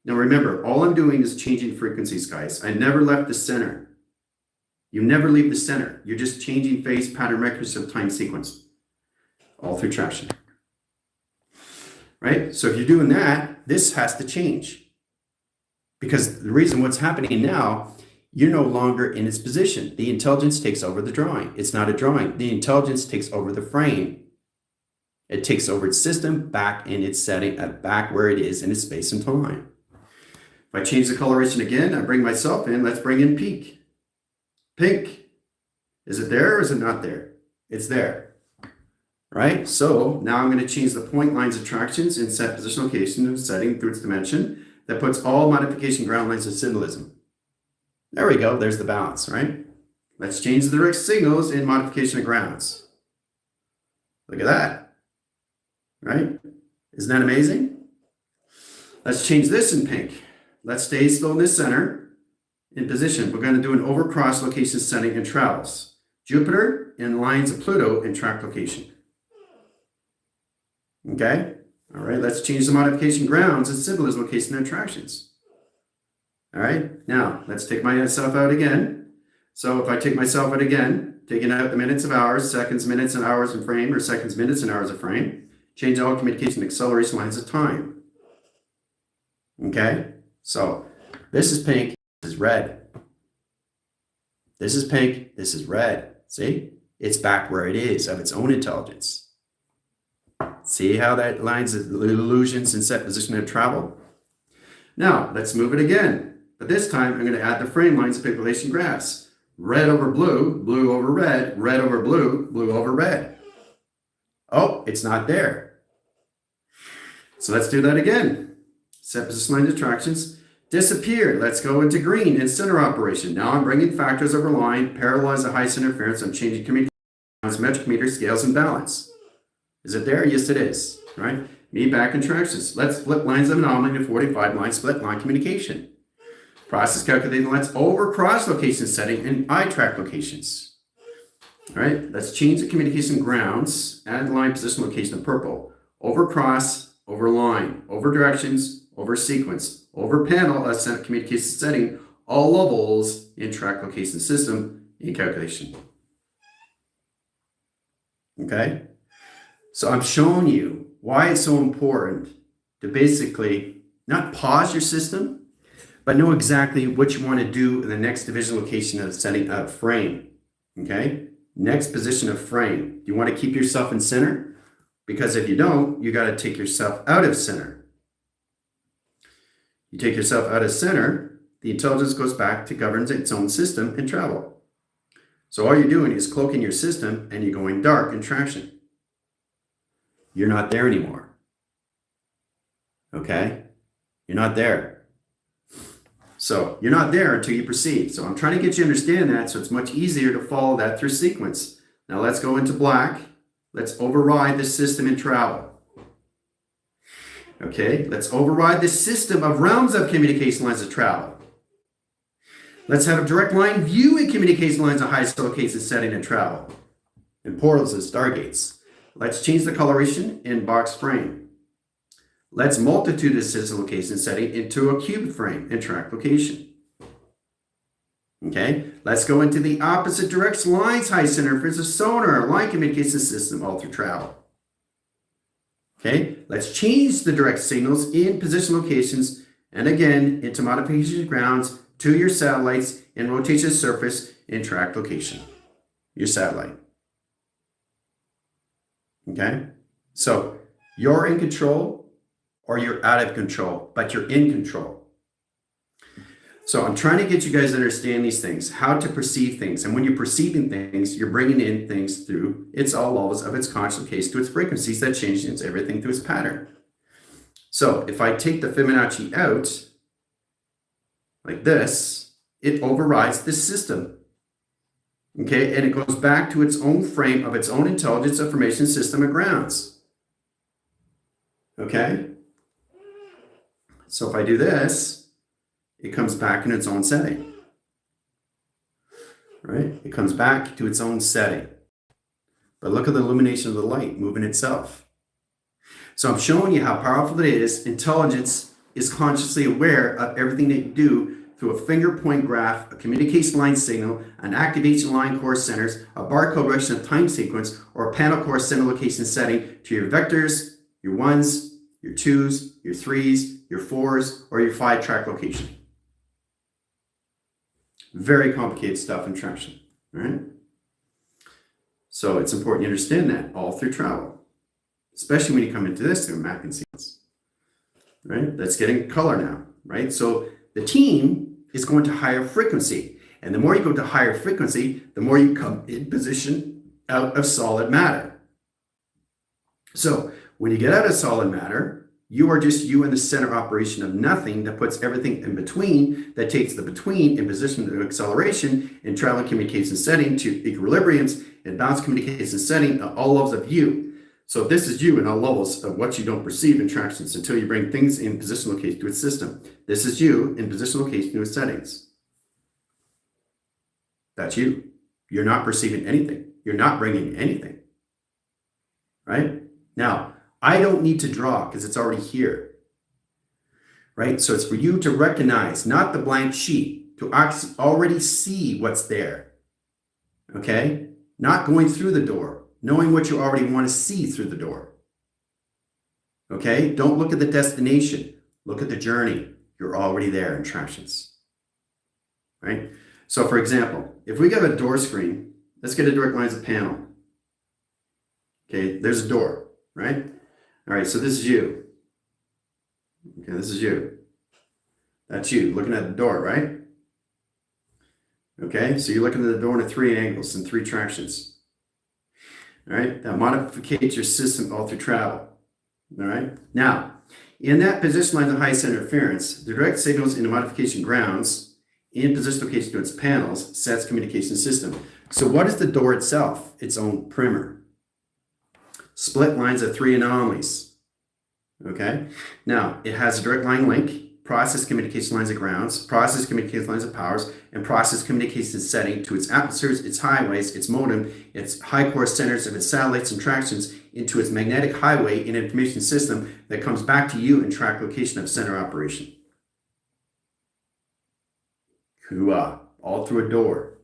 Now remember, all I'm doing is changing frequencies, guys. I never left the center. You never leave the center. You're just changing phase, pattern, recognition of time sequence. All through traction. Right? So if you're doing that, this has to change. Because the reason what's happening now, you're no longer in its position. The intelligence takes over the drawing. It's not a drawing. The intelligence takes over the frame. It takes over its system, back in its setting, back where it is in its space and time. If I change the coloration again, I bring myself in. Let's bring in pink. Pink. Is it there or is it not there? It's there. Right? So now I'm going to change the point lines of tractions in set position location of setting through its dimension that puts all modification ground lines of symbolism. There we go. There's the balance, right? Let's change the direct signals in modification of grounds. Look at that. Right? Isn't that amazing? Let's change this in pink. Let's stay still in this center in position. We're going to do an overcross location setting and travels. Jupiter and lines of Pluto in track location. Okay? All right, let's change the modification grounds and symbolism location and attractions. All right, now let's take myself out again. So if I take myself out again, taking out the minutes of hours, seconds, minutes, and hours of frame, or seconds, minutes, and hours of frame, change all communication acceleration lines of time. Okay? So this is pink, this is red. This is pink, this is red. See? It's back where it is of its own intelligence. See how that lines the illusions in set position and travel? Now, let's move it again. But this time, I'm going to add the frame lines of population graphs. Red over blue, blue over red, red over blue, blue over red. Oh, it's not there. So let's do that again. Set position line attractions. Disappeared. Let's go into green in center operation. Now I'm bringing factors over line, parallelize the high center interference. I'm changing communication lines, metric meter, scales, and balance. Is it there? Yes, it is. Right? Me back interactions. Let's flip lines of anomaly to 45 line split line communication. Process calculating lines over cross location setting and eye track locations. All right, let's change the communication grounds, add line position location to purple. Over cross, over line, over directions, over sequence, over panel, set communication setting, all levels in track location system in calculation. Okay, so I'm showing you why it's so important to basically not pause your system, but know exactly what you want to do in the next division location of setting up frame. Okay, next position of frame. You want to keep yourself in center, because if you don't, you got to take yourself out of center. You take yourself out of center, the intelligence goes back to govern its own system and travel. So all you're doing is cloaking your system and you're going dark in traction. You're not there anymore. Okay? You're not there. So you're not there until you perceive. So I'm trying to get you to understand that, so it's much easier to follow that through sequence. Now let's go into black. Let's override the system and travel. Okay, let's override the system of realms of communication lines of travel. Let's have a direct line view in communication lines of highest location setting and travel. And portals and stargates. Let's change the coloration in box frame. Let's multitude the system location setting into a cube frame and track location. Okay, let's go into the opposite direction lines high center interference of sonar line communication system all through travel. Okay, let's change the direct signals in position locations and again into modification grounds to your satellites and rotation surface in track location. Your satellite. Okay, so you're in control or you're out of control, but you're in control. So I'm trying to get you guys to understand these things, how to perceive things. And when you're perceiving things, you're bringing in things through its all levels of its conscious case to its frequencies that change its everything through its pattern. So if I take the Fibonacci out like this, it overrides this system. Okay, and it goes back to its own frame of its own intelligence information system and grounds. Okay, so if I do this, it comes back in its own setting, right? It comes back to its own setting. But look at the illumination of the light moving itself. So I'm showing you how powerful it is. Intelligence is consciously aware of everything that you do through a finger point graph, a communication line signal, an activation line core centers, a barcode recognition of time sequence, or a panel core center location setting to your vectors, your ones, your twos, your threes, your fours, or your 5 track location. Very complicated stuff in traction, right? So it's important you understand that all through travel, especially when you come into this through mapping sequence, right? That's getting color now, right? So the team is going to higher frequency, and the more you go to higher frequency, the more you come in position out of solid matter. So when you get out of solid matter, you are just you in the center operation of nothing that puts everything in between, that takes the between in position to acceleration in traveling communication setting to equilibriums and balanced communication setting at all levels of you. So this is you in all levels of what you don't perceive in tractions until you bring things in position location to its system. This is you in position location to its settings. That's you. You're not perceiving anything. You're not bringing anything. Right? Now, I don't need to draw because it's already here, right? So it's for you to recognize, not the blank sheet, to already see what's there, okay? Not going through the door, knowing what you already want to see through the door, okay? Don't look at the destination, look at the journey. You're already there in tractions, right? So for example, if we got a door screen, let's get a direct lines of panel. Okay, there's a door, right? All right, so this is you. Okay, this is you. That's you looking at the door, right? Okay, so you're looking at the door in 3 angles and 3 tractions. All right, that modifies your system all through travel. All right, now in that position line, the high center interference, the direct signals into modification grounds in position location to its panels sets communication system. So what is the door itself? Its own primer. Split lines of 3 anomalies. Okay. Now it has a direct line link, process communication lines of grounds, process communication lines of powers, and process communication setting to its atmospheres, its highways, its modem, its high core centers of its satellites and tractions into its magnetic highway and information system that comes back to you in track location of center operation. Hooah, all through a door.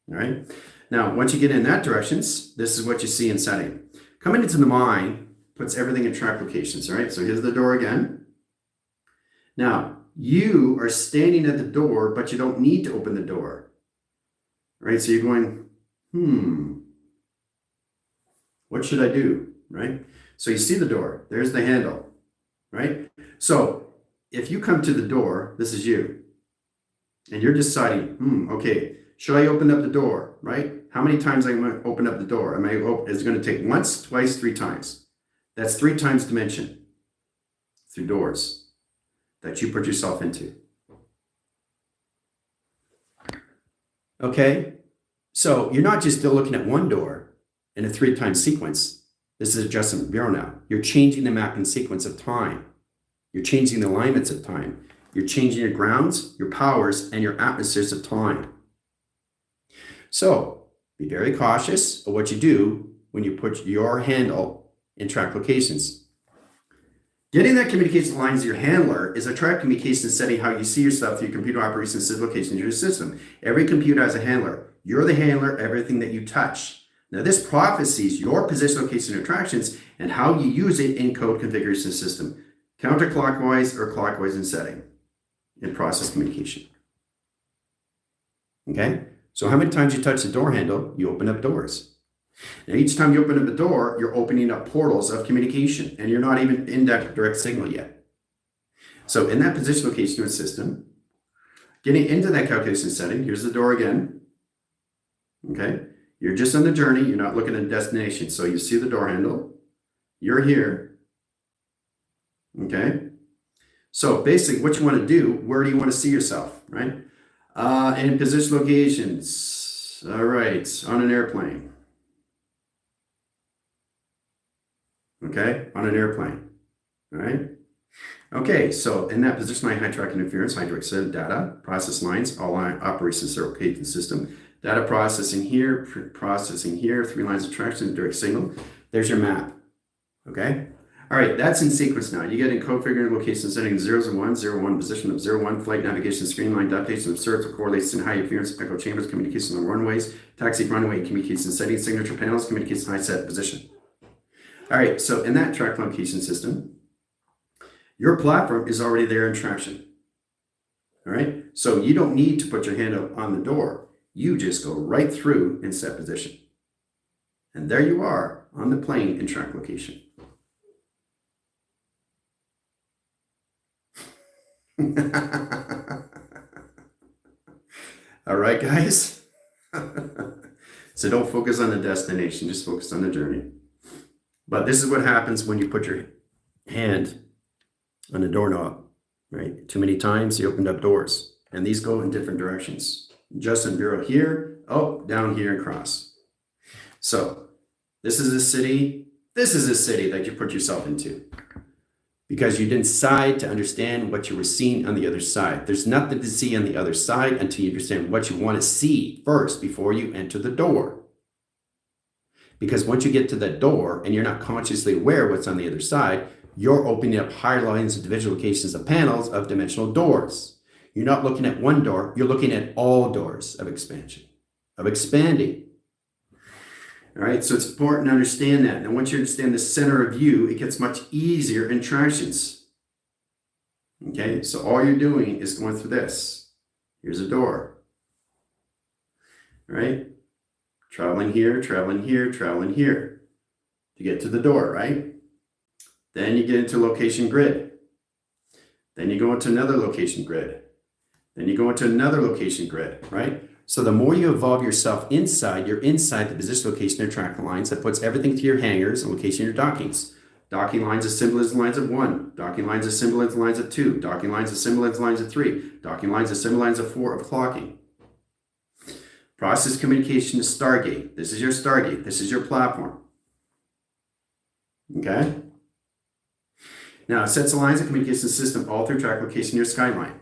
All right. Now, once you get in that directions, this is what you see in setting. Coming into the mind puts everything in track locations. All right. So here's the door again. Now, you are standing at the door, but you don't need to open the door. Right? So you're going, what should I do? Right? So you see the door. There's the handle. Right? So if you come to the door, this is you. And you're deciding, okay, should I open up the door? Right? How many times am I going to open up the door? Is it going to take once, twice, 3 times? That's 3 times dimension through doors that you put yourself into. Okay, so you're not just still looking at one door in a 3-time sequence. This is adjustment bureau now. You're changing the mapping sequence of time. You're changing the alignments of time. You're changing your grounds, your powers, and your atmospheres of time. So be very cautious of what you do when you put your handle in track locations. Getting that communication lines to your handler is a track communication setting how you see yourself through your computer operating system location in your system. Every computer has a handler. You're the handler, everything that you touch. Now this processes your position, location, and attractions and how you use it in code configuration system, counterclockwise or clockwise in setting, in process communication. Okay? So how many times you touch the door handle, you open up doors. Now, each time you open up a door, you're opening up portals of communication, and you're not even in that direct signal yet. So in that position location of a system, getting into that calculation setting, here's the door again. Okay, you're just on the journey, you're not looking at a destination. So you see the door handle, you're here. Okay, so basically what you want to do, where do you want to see yourself, right? In position locations, all right, on an airplane. Okay, on an airplane, all right? Okay, so in that position line, high track interference, high direct set data, process lines, all line operations location system, data processing here, 3 lines of traction, direct signal. There's your map, okay? All right, that's in sequence now. You get in code figuring location setting 0s and 1s, 0, 1, position of 0, 1, flight navigation, screen line, adaptation of serves, correlates in high interference, echo chambers, communication on runways, taxi runway, communication settings, signature panels, communication high set position. All right, so in that track location system, your platform is already there in traction. All right, so you don't need to put your hand up on the door. You just go right through in set position. And there you are on the plane in track location. All right, guys. So don't focus on the destination, just focus on the journey. But this is what happens when you put your hand on the doorknob, right? Too many times you opened up doors, and these go in different directions. Adjustment bureau here, down here and across. So this is a city that you put yourself into because you didn't decide to understand what you were seeing on the other side. There's nothing to see on the other side until you understand what you want to see first before you enter the door. Because once you get to that door and you're not consciously aware of what's on the other side, you're opening up higher lines of division locations of panels of dimensional doors. You're not looking at one door, you're looking at all doors of expansion, of expanding. All right, so it's important to understand that. And once you understand the center of you, it gets much easier in tractions. Okay, so all you're doing is going through this. Here's a door. All right, traveling here, traveling here, traveling here to get to the door, right? Then you get into location grid. Then you go into another location grid. Then you go into another location grid, right? So the more you evolve yourself inside, you're inside the position, location, and track lines that puts everything to your hangars and location of your dockings. Docking lines as simple as lines of 1. Docking lines as simple as lines of 2. Docking lines as simple as lines of 3. Docking lines as simple as lines of 4 of clocking. Process communication to Stargate. This is your Stargate. This is your platform. Okay? Now, it sets the lines of communication system all through track location near skyline.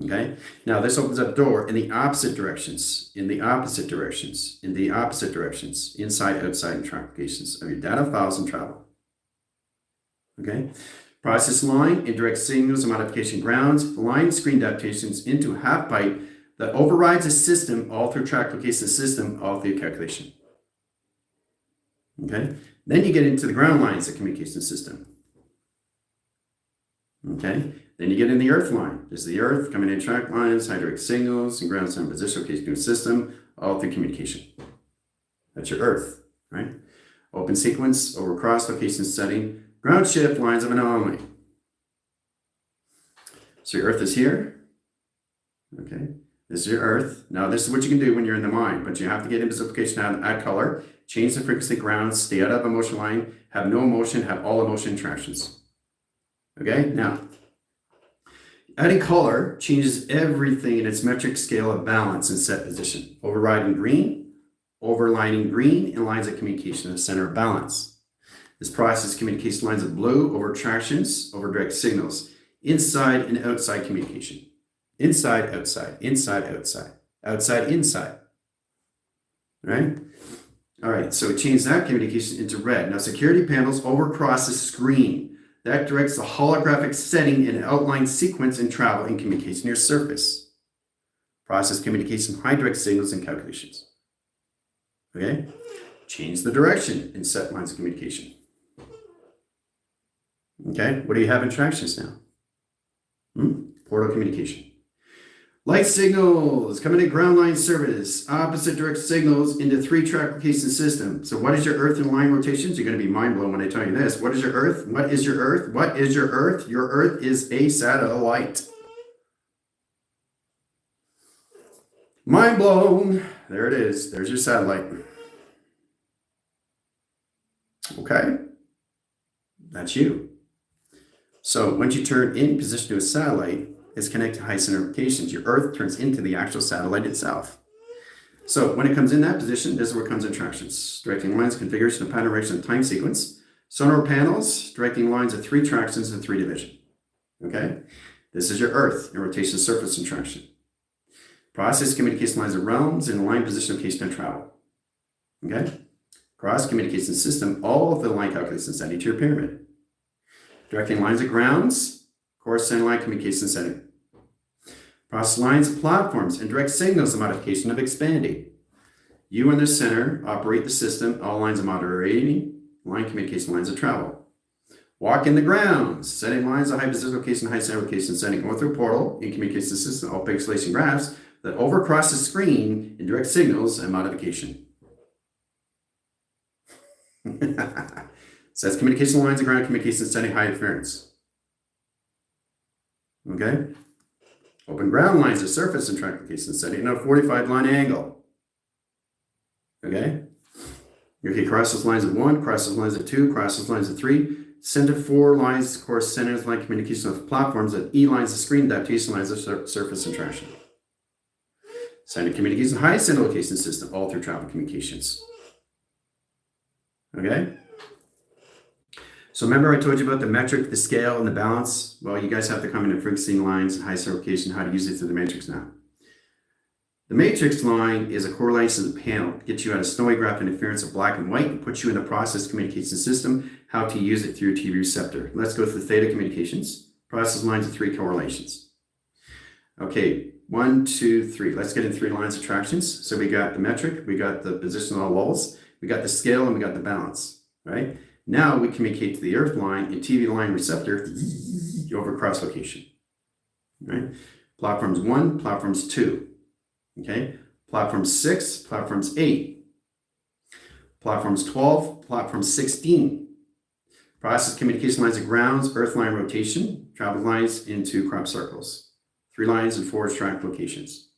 Okay? Now, this opens up door in the opposite directions, in the opposite directions, in the opposite directions, inside, outside, and track locations of your data files and travel. Okay? Process line, indirect signals and modification grounds, line screen adaptations into half byte that overrides a system all through track location system all through calculation. Okay? Then you get into the ground lines of communication system. Okay? Then you get in the earth line. There's the earth coming in track lines, hydraulic signals, and ground sound position location system all through communication. That's your earth, right? Open sequence over cross location setting, ground shift lines of anomaly. So your earth is here. Okay? This is your earth. Now, this is what you can do when you're in the mind, but you have to get into simplification, add color, change the frequency grounds, stay out of a motion line, have no motion, have all emotion interactions. Okay? Now, adding color changes everything in its metric scale of balance and set position. Overriding green, overlining green in lines of communication in the center of balance. This process communication lines of blue over attractions, over direct signals, inside and outside communication. Inside, outside, inside, outside, outside, inside. Right? All right, so it changed that communication into red. Now, security panels overcross the screen. That directs the holographic setting and outline sequence and travel in communication near surface. Process communication, high direct signals and calculations. Okay? Change the direction and set lines of communication. Okay? What do you have in attractions now? Portal communication. Light signals coming in ground line service, opposite direct signals into 3-track location system. So what is your earth and line rotations? You're going to be mind blown when I tell you this. What is your earth? What is your earth? What is your earth? Your earth is a satellite. Mind blown. There it is. There's your satellite. Okay. That's you. So once you turn in position to a satellite, is connected to high center locations. Your earth turns into the actual satellite itself. So when it comes in that position, this is where it comes in tractions. Directing lines, configuration of pattern, direction, and time sequence. Sonar panels, directing lines of 3 tractions and 3 division. Okay? This is your earth and rotation surface and traction. Process communication lines of realms and line position location and travel. Okay? Cross communication system, all of the line calculations setting to your pyramid. Directing lines of grounds, course center line communication setting. Process lines of platforms and direct signals of modification of expanding. You and the center operate the system, all lines of moderating, line communication lines of travel. Walk in the grounds, setting lines of high position location, high center location setting, going through portal in communication system, all pixelation graphs that overcross the screen in direct signals and modification. Sets communication lines of ground communication setting high interference. Okay? Open ground lines of surface and track location setting in a 45 line angle. Okay? Okay, crosses lines of 1, crosses lines of 2, crosses lines of 3, center 4 lines, course centers line communication of platforms at E lines of screen adaptation lines of surface and traction. Center communication, high center location system, all through travel communications. Okay? So remember I told you about the metric, the scale, and the balance? Well, you guys have to come into frequency lines and high center location, how to use it through the matrix now. The matrix line is a correlation of the panel. It gets you out of snowy graph interference of black and white and puts you in the process communication system, how to use it through your TV receptor. Let's go through theta communications. Process lines of 3 correlations. Okay, 1, 2, 3. Let's get in 3 lines of tractions. So we got the metric, we got the positional lulls, we got the scale, and we got the balance, right? Now we communicate to the earth line and TV line receptor over cross location, right? Platforms 1, platforms 2, okay? Platforms 6, platforms 8, platforms 12, platforms 16. Process communication lines of grounds, earth line rotation, travel lines into crop circles. 3 lines and 4 track locations,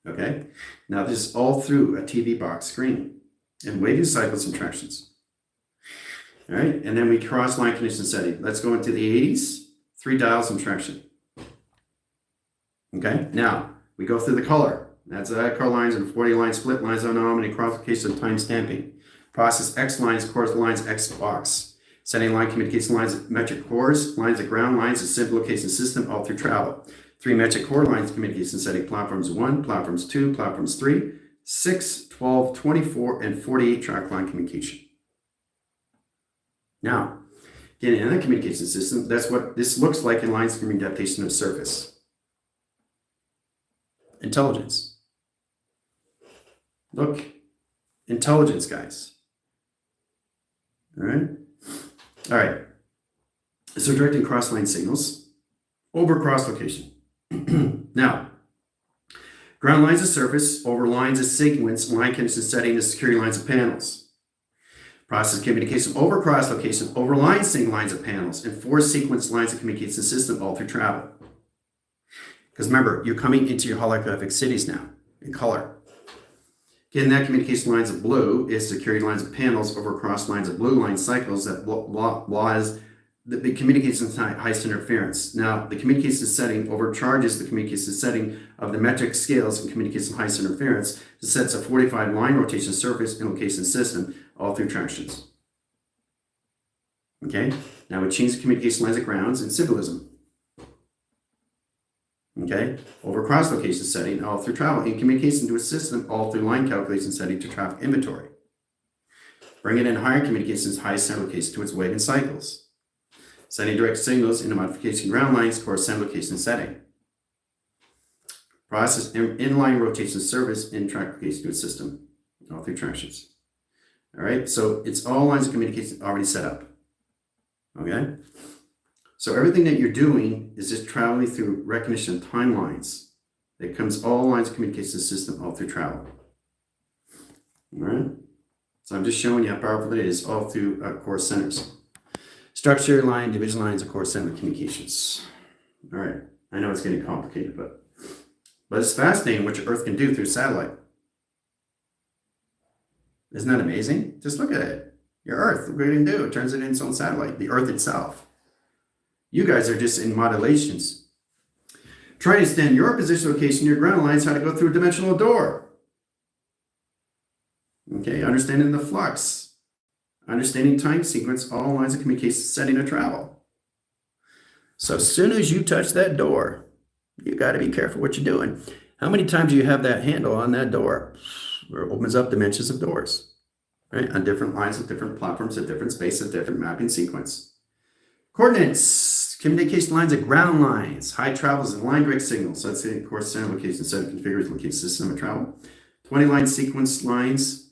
okay? Now this is all through a TV box screen and waiting cycles and tractions. All right, and then we cross line condition setting. Let's go into the 80s, 3 dials and traction. Okay, now we go through the color. That's color lines and 40 line split lines on and cross-location time stamping. Process X lines corresponds X box. Setting line communication lines of metric cores, lines of ground lines, a simple location system all through travel. 3 metric core lines communication setting platforms 1, platforms 2, platforms 3, 6, 12, 24, and 48 track line communication. Now, again, in a communication system, that's what this looks like in line streaming adaptation of surface. Intelligence. Look, intelligence, guys. All right. All right. So directing cross-line signals over cross location. Now, ground lines of surface over lines of sequence, line condition setting the security lines of panels. Process communication over cross location over line sync lines of panels and 4 sequence lines of communication system all through travel. Because remember, you're coming into your holographic cities now in color. Again, that communication lines of blue is security lines of panels over cross lines of blue line cycles that laws the communication highest interference. Now, the communication setting overcharges the communication setting of the metric scales and communication highest interference to sets a 45 line rotation surface and location system all through tractions. Okay, now we change the communication lines of grounds and symbolism. Okay, over cross location setting all through travel in communication to a system all through line calculation setting to traffic inventory. Bring it in higher communications highest center location to its wave and cycles. Sending direct signals into modification ground lines core center location setting. Process inline rotation service in track location to its system all through tractions. All right, so it's all lines of communication already set up. Okay. So everything that you're doing is just traveling through recognition of timelines. It comes all lines of communication system all through travel. All right. So I'm just showing you how powerful it is all through core centers. Structure line, division lines, of course, center communications. All right. I know it's getting complicated, but it's fascinating what your Earth can do through satellite. Isn't that amazing? Just look at it. Your Earth, what it can do? It turns it into its own satellite, the Earth itself. You guys are just in modulations. Try to understand your position, location, your ground lines, how to go through a dimensional door. Okay, understanding the flux. Understanding time sequence, all lines of communication setting to travel. So as soon as you touch that door, you got to be careful what you're doing. How many times do you have that handle on that door? Where it opens up dimensions of doors, right? On different lines of different platforms at different space at different mapping sequence. Coordinates, communication lines of ground lines, high travels and line direct signals. So that's the core center location set configures location system of travel. 20 line sequence lines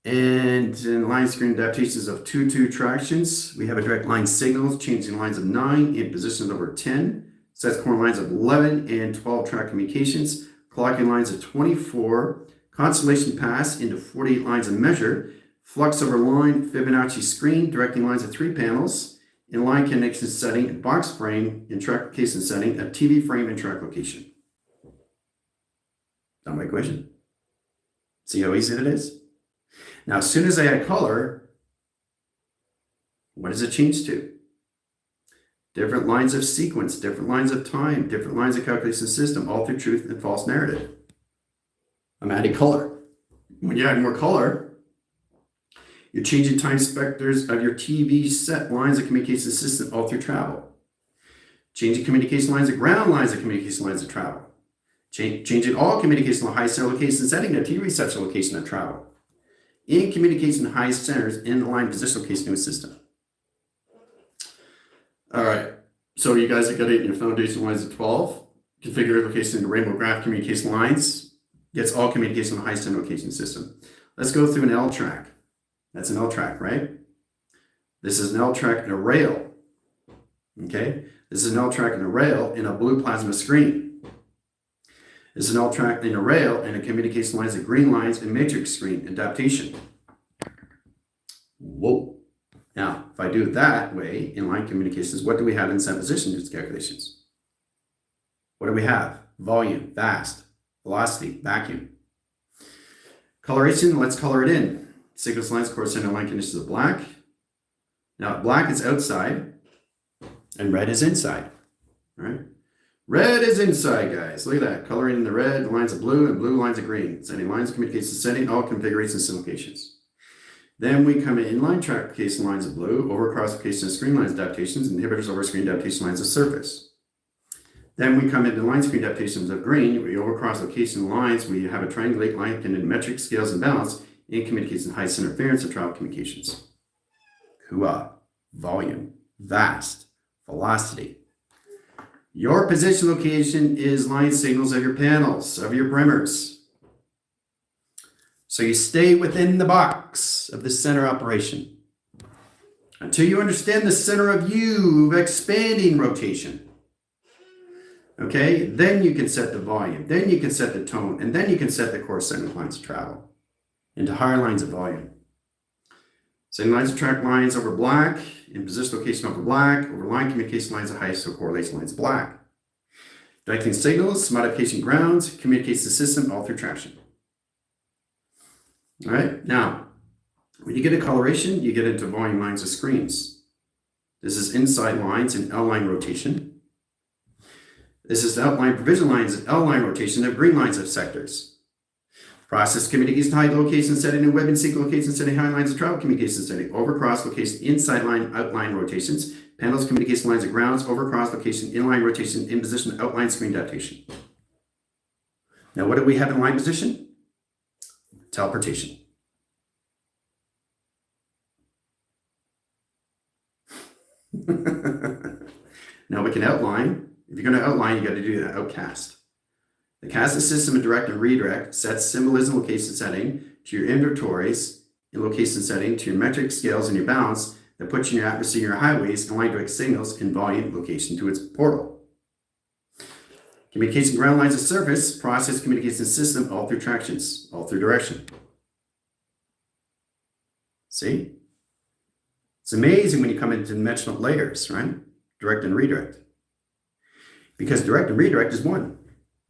and in line screen adaptations of 2-2 tractions. We have a direct line signals, changing lines of 9 in positions over 10. Sets core lines of 11 and 12 track communications. Clocking lines of 24. Constellation pass into 48 lines of measure. Flux over line Fibonacci screen, directing lines of 3 panels. In line connection setting, box frame, in track location setting, a TV frame and track location. Done my equation. See how easy it is? Now, as soon as I add color, what does it change to? Different lines of sequence, different lines of time, different lines of calculation system, all through truth and false narrative. I'm adding color. When you add more color, you're changing time specters of your TV set lines of communication system all through travel. Changing communication lines of ground lines of communication lines of travel. Changing all communication high center location setting to TV reception location of travel. In communication high centers in line position location of a system. All right. So you guys have got it in your foundation lines of 12. Configure location into rainbow graph communication lines. Gets all communication high center location system. Let's go through an L track. That's an L track, right? This is an L track and a rail. Okay? This is an L track and a rail in a blue plasma screen. This is an L track and a rail and a communication lines of green lines and matrix screen adaptation. Whoa. Now, if I do it that way, in line communications, what do we have in set position calculations? What do we have? Volume, vast, velocity, vacuum. Coloration, let's color it in. Sequence lines, core center line conditions of black. Now, black is outside and red is inside, right? Red is inside, guys. Look at that. Coloring in the red, lines of blue, and blue lines of green. Sending lines communicates to sending all configurations and locations. Then we come in inline track application lines of blue, over cross application of screen lines adaptations, inhibitors over screen adaptation lines of surface. Then we come into line screen adaptations of green. We over cross location lines. We have a triangulate line in metric scales and balance in communication high center interference of travel communications. Hua, volume, vast, velocity. Your position location is line signals of your panels, of your primers. So you stay within the box of the center operation until you understand the center of U of expanding rotation. Okay, then you can set the volume, then you can set the tone, and then you can set the core segment lines of travel into higher lines of volume. Setting lines of track lines over black, in position location over black, over line communication lines of highest so correlation lines black. Directing signals, modification grounds, communicates the system all through traction. All right, now, when you get a coloration, you get into volume lines of screens. This is inside lines in L-line rotation. This is the outline provision lines in L-line rotation of green lines of sectors. Process communication high location setting and web and sync location setting high lines of travel communication setting. Over cross location inside line outline rotations. Panels communication lines of grounds. Over cross location inline rotation in position outline screen adaptation. Now what do we have in line position? Teleportation. Now we can outline. If you're going to outline, you got to do that outcast. The casted system of direct and redirect sets symbolism location setting to your inventories in location setting to your metric scales and your balance that puts you in your atmosphere, your highways, and line direct signals in volume location to its portal. Communication ground lines of surface, process communication system all through tractions, all through direction. See? It's amazing when you come into dimensional layers, right? Direct and redirect. Because direct and redirect is one.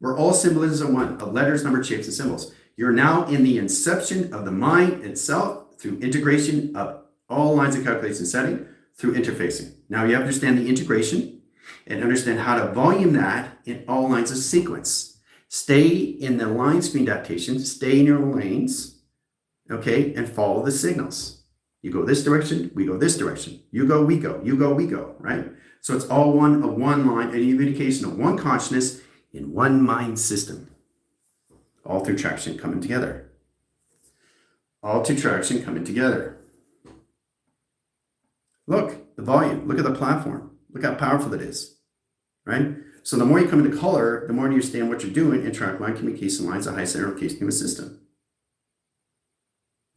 We're all symbolisms of one, of letters, numbers, shapes, and symbols. You're now in the inception of the mind itself through integration of all lines of calculation setting through interfacing. Now you have to understand the integration and understand how to volume that in all lines of sequence. Stay in the line screen adaptation, stay in your lanes, okay, and follow the signals. You go this direction, we go this direction. You go, we go, you go, we go, right? So it's all one of one line, and unification of one consciousness in one mind system. All through traction coming together. All through traction coming together. Look, the volume, look at the platform. Look how powerful it is, right? So the more you come into color, the more you understand what you're doing in track line communication lines, a high center location of a system.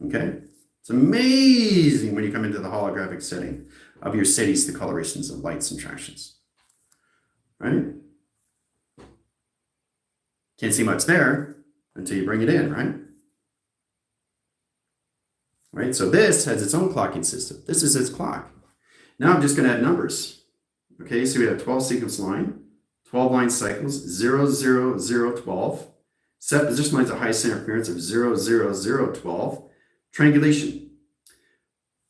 Okay? It's amazing when you come into the holographic setting of your cities, the colorations of lights and tractions, right? Can't see much there until you bring it in, right? Right, so this has its own clocking system. This is its clock. Now I'm just going to add numbers. Okay, so we have 12 sequence line, 12 line cycles, 0, 0, 0, 12. Set position lines of high center interference of 0, 0, 0, 12. Triangulation.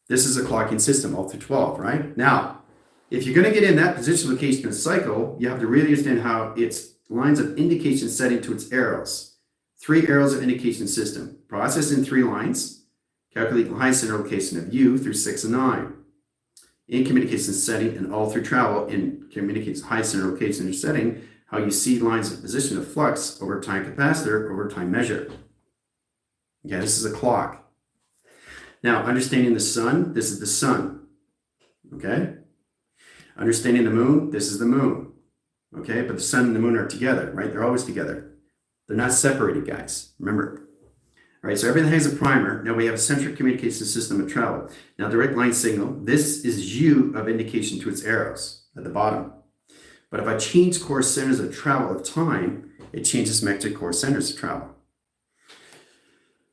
This is a clocking system all through 12, right? Now, if you're going to get in that position, location, and cycle, you have to really understand how its lines of indication setting to its arrows. 3 arrows of indication system. Process in 3 lines. Calculate the high center location of U through 6 and 9. In communication setting and all through travel in communicates high center location or setting, how you see lines of position of flux over time capacitor, over time measure. Okay, this is a clock. Now, understanding the sun, this is the sun. Okay? Understanding the moon, this is the moon. Okay, but the sun and the moon are together, right? They're always together. They're not separated, guys. Remember. All right, so everything has a primer. Now we have a centric communication system of travel. Now, direct line signal, this is U of indication to its arrows at the bottom. But if I change core centers of travel of time, it changes metric core centers of travel.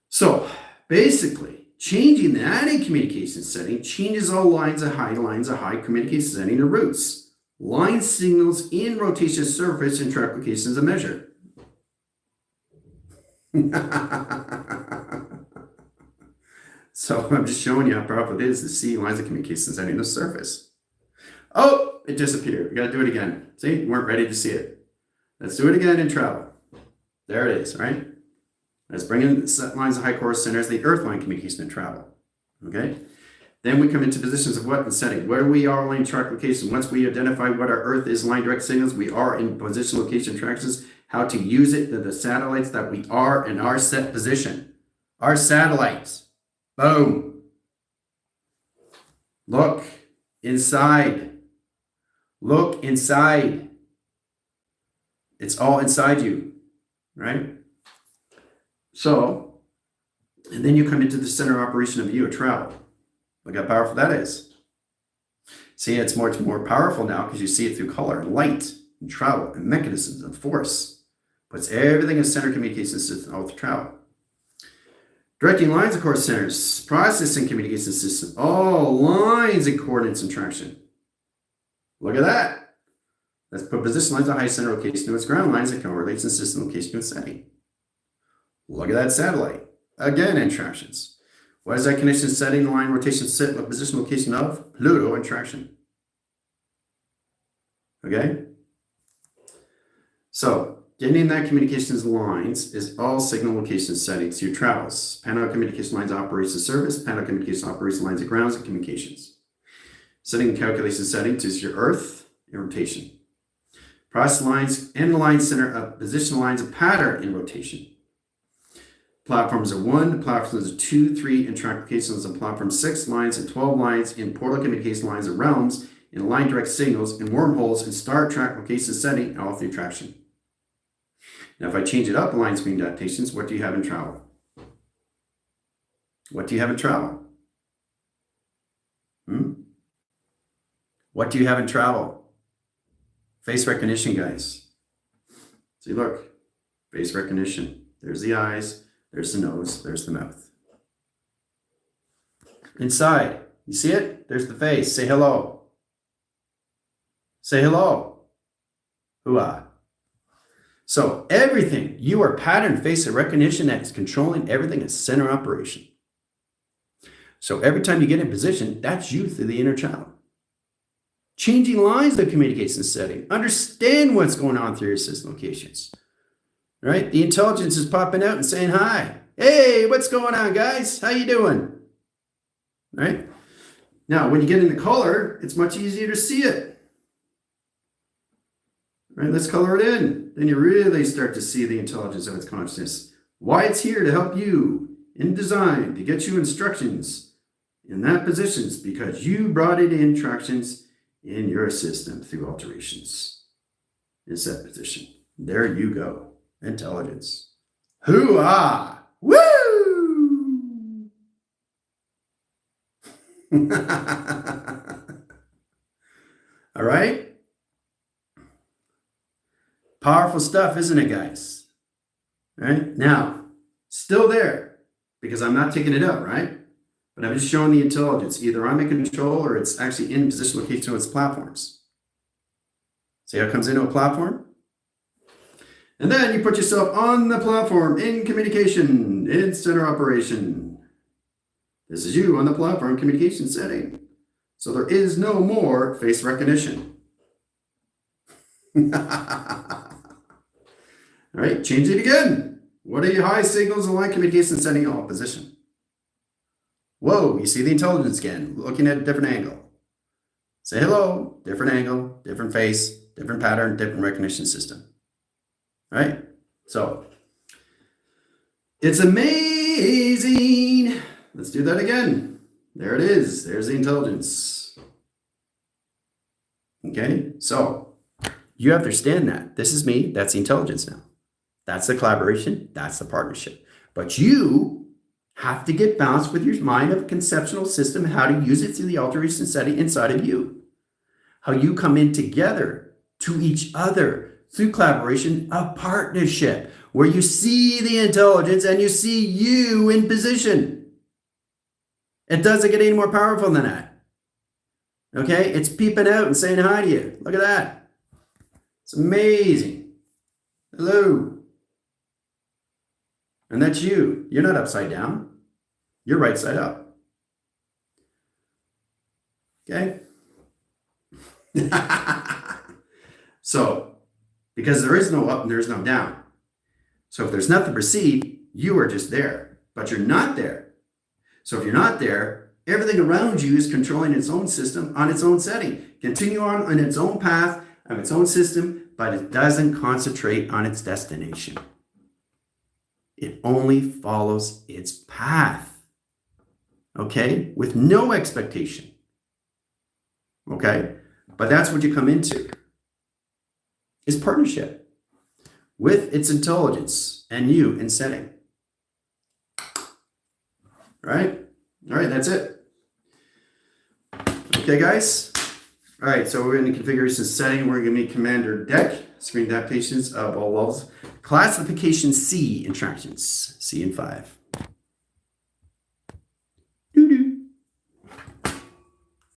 So basically, changing that in communication setting changes all lines of high communication setting to routes. Line signals in rotation surface and track locations of measure. So I'm just showing you how powerful it is to see lines of communication setting the surface. Oh, it disappeared. We got to do it again. See, you weren't ready to see it. Let's do it again in travel. There it is, right? Let's bring in lines of high course centers, the earth line communication in travel. Okay? Then we come into positions of what and setting. Where we are line track location. Once we identify what our earth is, line direct signals, we are in position location tracks, how to use it, the satellites that we are in our set position. Our satellites. Boom. Look inside. Look inside. It's all inside you, right? So, and then you come into the center of operation of view of travel. Look how powerful that is. See, it's much more powerful now because you see it through color and light and travel and mechanisms and force. Puts everything in center communication system all through travel. Directing lines of course centers, processing communication system, all lines and coordinates and traction. Look at that. Let's put position lines of high center location to its ground lines that correlates in system location to its setting. Look at that satellite. Again, in tractions. What is that connection setting, the line rotation set, the position location of? Pluto and traction. Okay? So, getting in that communications lines is all signal location settings to travels. Panel communication lines operates the service. Panel communication operates lines of grounds and communications. Setting and calculation settings is your earth and rotation. Process lines and the line center of position lines of pattern in rotation. Platforms are 1, platforms are 2, 3, and track locations on platform 6 lines and 12 lines in portal communication lines and realms in line direct signals and wormholes in star track location setting all through traction. Now, if I change it up, line screen adaptations, what do you have in travel? What do you have in travel? What do you have in travel? Face recognition, guys. See, look, face recognition. There's the eyes. There's the nose, there's the mouth. Inside, you see it? There's the face. Say hello. Say hello. Hoo-ah. So everything, you are pattern face of recognition that is controlling everything in center operation. So every time you get in position, that's you through the inner child. Changing lines of communication setting. Understand what's going on through your system locations. Right? The intelligence is popping out and saying hi. Hey, what's going on, guys? How you doing? Right? Now, when you get into color, it's much easier to see it. Right? Let's color it in. Then you really start to see the intelligence of its consciousness. Why it's here to help you in design, to get you instructions in that positions because you brought it in tractions in your system through alterations in set position. There you go. Intelligence. Hoo-ah! Woo! All right? Powerful stuff, isn't it, guys? All right? Now, still there, because I'm not taking it out, right? But I'm just showing the intelligence. Either I'm in control or it's actually in position location to its platforms. See how it comes into a platform? And then you put yourself on the platform in communication, in center operation. This is you on the platform communication setting. So there is no more face recognition. All right, change it again. What are your high signals and line communication setting all position? Whoa, you see the intelligence again, looking at a different angle. Say hello, different angle, different face, different pattern, different recognition system. Right? So, it's amazing. Let's do that again. There it is. There's the intelligence. Okay? So, you understand that. This is me. That's the intelligence now. That's the collaboration. That's the partnership. But you have to get balanced with your mind of a conceptual system, how to use it through the alteration setting inside of you. How you come in together to each other through collaboration, a partnership, where you see the intelligence and you see you in position. It doesn't get any more powerful than that. Okay? It's peeping out and saying hi to you. Look at that. It's amazing. Hello. And that's you. You're not upside down. You're right side up. Okay. So, because there is no up and there's no down. So if there's nothing to perceive, you are just there, but you're not there. So if you're not there, everything around you is controlling its own system on its own setting. Continue on its own path of its own system, but it doesn't concentrate on its destination. It only follows its path. Okay? With no expectation. Okay? But that's what you come into. Is partnership with its intelligence and you in setting. Right? All right, that's it. Okay, guys. All right, so we're in the configuration setting. We're going to be commander deck, screen adaptations of all levels. Classification C interactions, C and 5.